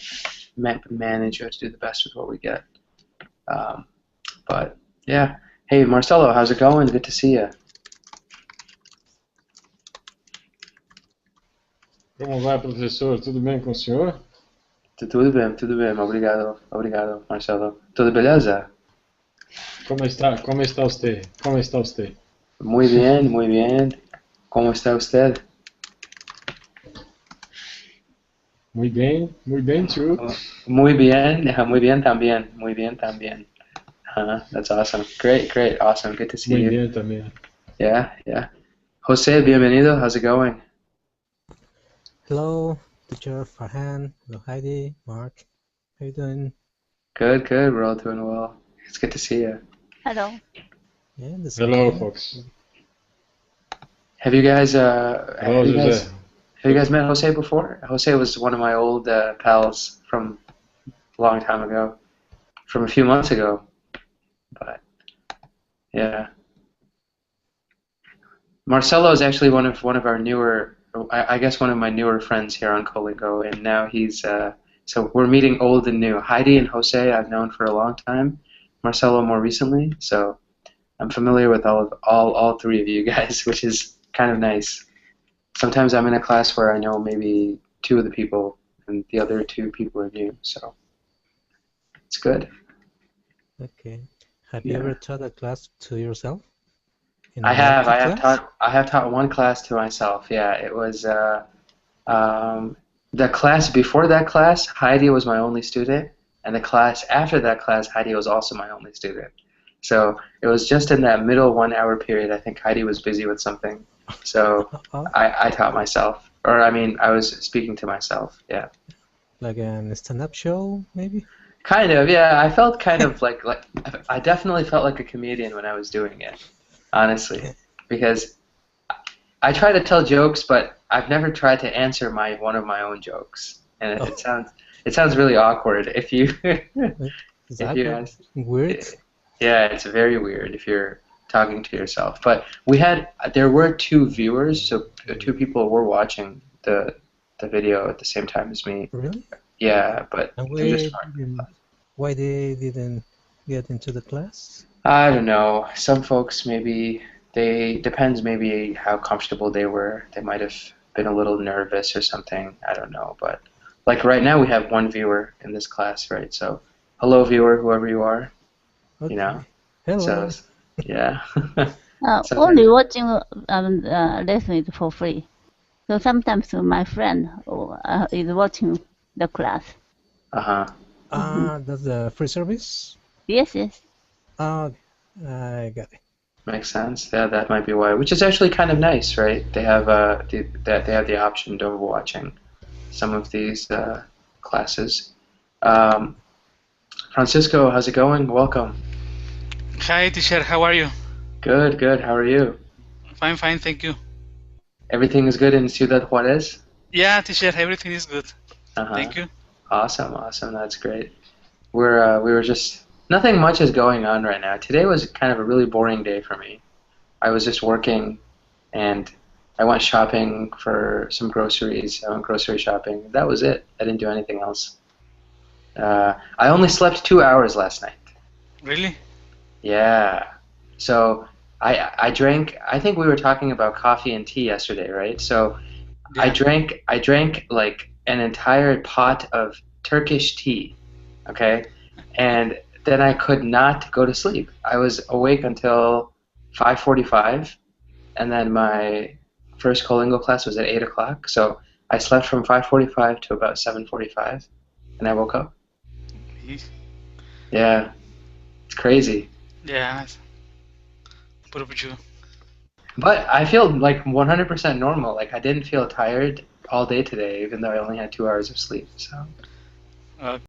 manage. We have to do the best with what we get. But yeah. Hey, Marcelo, how's it going? Good to see you. Como vai, professor? Tudo bem com o senhor? Tudo bem. Obrigado, Marcelo. Tudo beleza? Como está você? Como está você? Muy bien. ¿Cómo está usted? Muy bem, too. Muy bien también. That's awesome. Great, awesome. Good to see Muy you. bien también. Yeah. Jose, bienvenido. How's it going? Hello, teacher Farhan. Hello, Heidi, Mark. How you doing? Good. We're all doing well. It's good to see you. Hello. Yeah, the same Hello, here. folks. Have you guys Hello, Jose. have you guys met Jose before? Jose was one of my old pals from a long time ago, from a few months ago. But yeah, Marcelo is actually one of our newer, I guess one of my newer friends here on Colingo, and now he's so we're meeting old and new. Heidi and Jose I've known for a long time, Marcelo more recently, so I'm familiar with all three of you guys, which is kind of nice. Sometimes I'm in a class where I know maybe two of the people, and the other two people are new, so it's good. Okay. Have you Yeah. ever taught a class to yourself? In I an have. IT class? I have taught one class to myself. Yeah, it was the class before that class. Heidi was my only student, and the class after that class, Heidi was also my only student. So it was just in that middle 1 hour period. I think Heidi was busy with something, so Oh, I taught myself, or I mean, I was speaking to myself. Yeah. like a stand-up show, maybe? Kind of, yeah. I felt kind of like I definitely felt like a comedian when I was doing it, honestly, because I try to tell jokes, but I've never tried to answer one of my own jokes, and it sounds really awkward if you Is if that you ask. weird? Yeah, it's very weird if you're talking to yourself. But there were two viewers, so two people were watching the video at the same time as me. Really? Yeah, but And they're just fine. why they didn't get into the class? I don't know. Some folks maybe depends maybe how comfortable they were. They might have been a little nervous or something. I don't know. But like right now we have one viewer in this class, right? So hello viewer, whoever you are. Okay. You know. Hello. So yeah. Only watching lessons for free. So sometimes my friend is watching the class. Uh-huh. That's the free service? Yes. I got it. Makes sense. Yeah, that might be why. Which is actually kind of nice, right? They have they have the option of watching some of these classes. Francisco, how's it going? Welcome. Hi, teacher. How are you? Good. How are you? Fine, thank you. Everything is good in Ciudad Juarez? Yeah, teacher, everything is good. Uh-huh. Thank you. Awesome. That's great. We were just nothing much is going on right now. Today was kind of a really boring day for me. I was just working, and I went shopping for some groceries. I went grocery shopping. That was it. I didn't do anything else. I only slept 2 hours last night. Really? Yeah. So I drank. I think we were talking about coffee and tea yesterday, right? So Yeah. I drank like an entire pot of Turkish tea, okay? And then I could not go to sleep. I was awake until 5:45, and then my first Colingo class was at 8 o'clock, so I slept from 5:45 to about 7:45, and I woke up. Yeah, it's crazy. Yeah. What about you? But I feel like 100% normal. Like I didn't feel tired all day today, even though I only had 2 hours of sleep. So.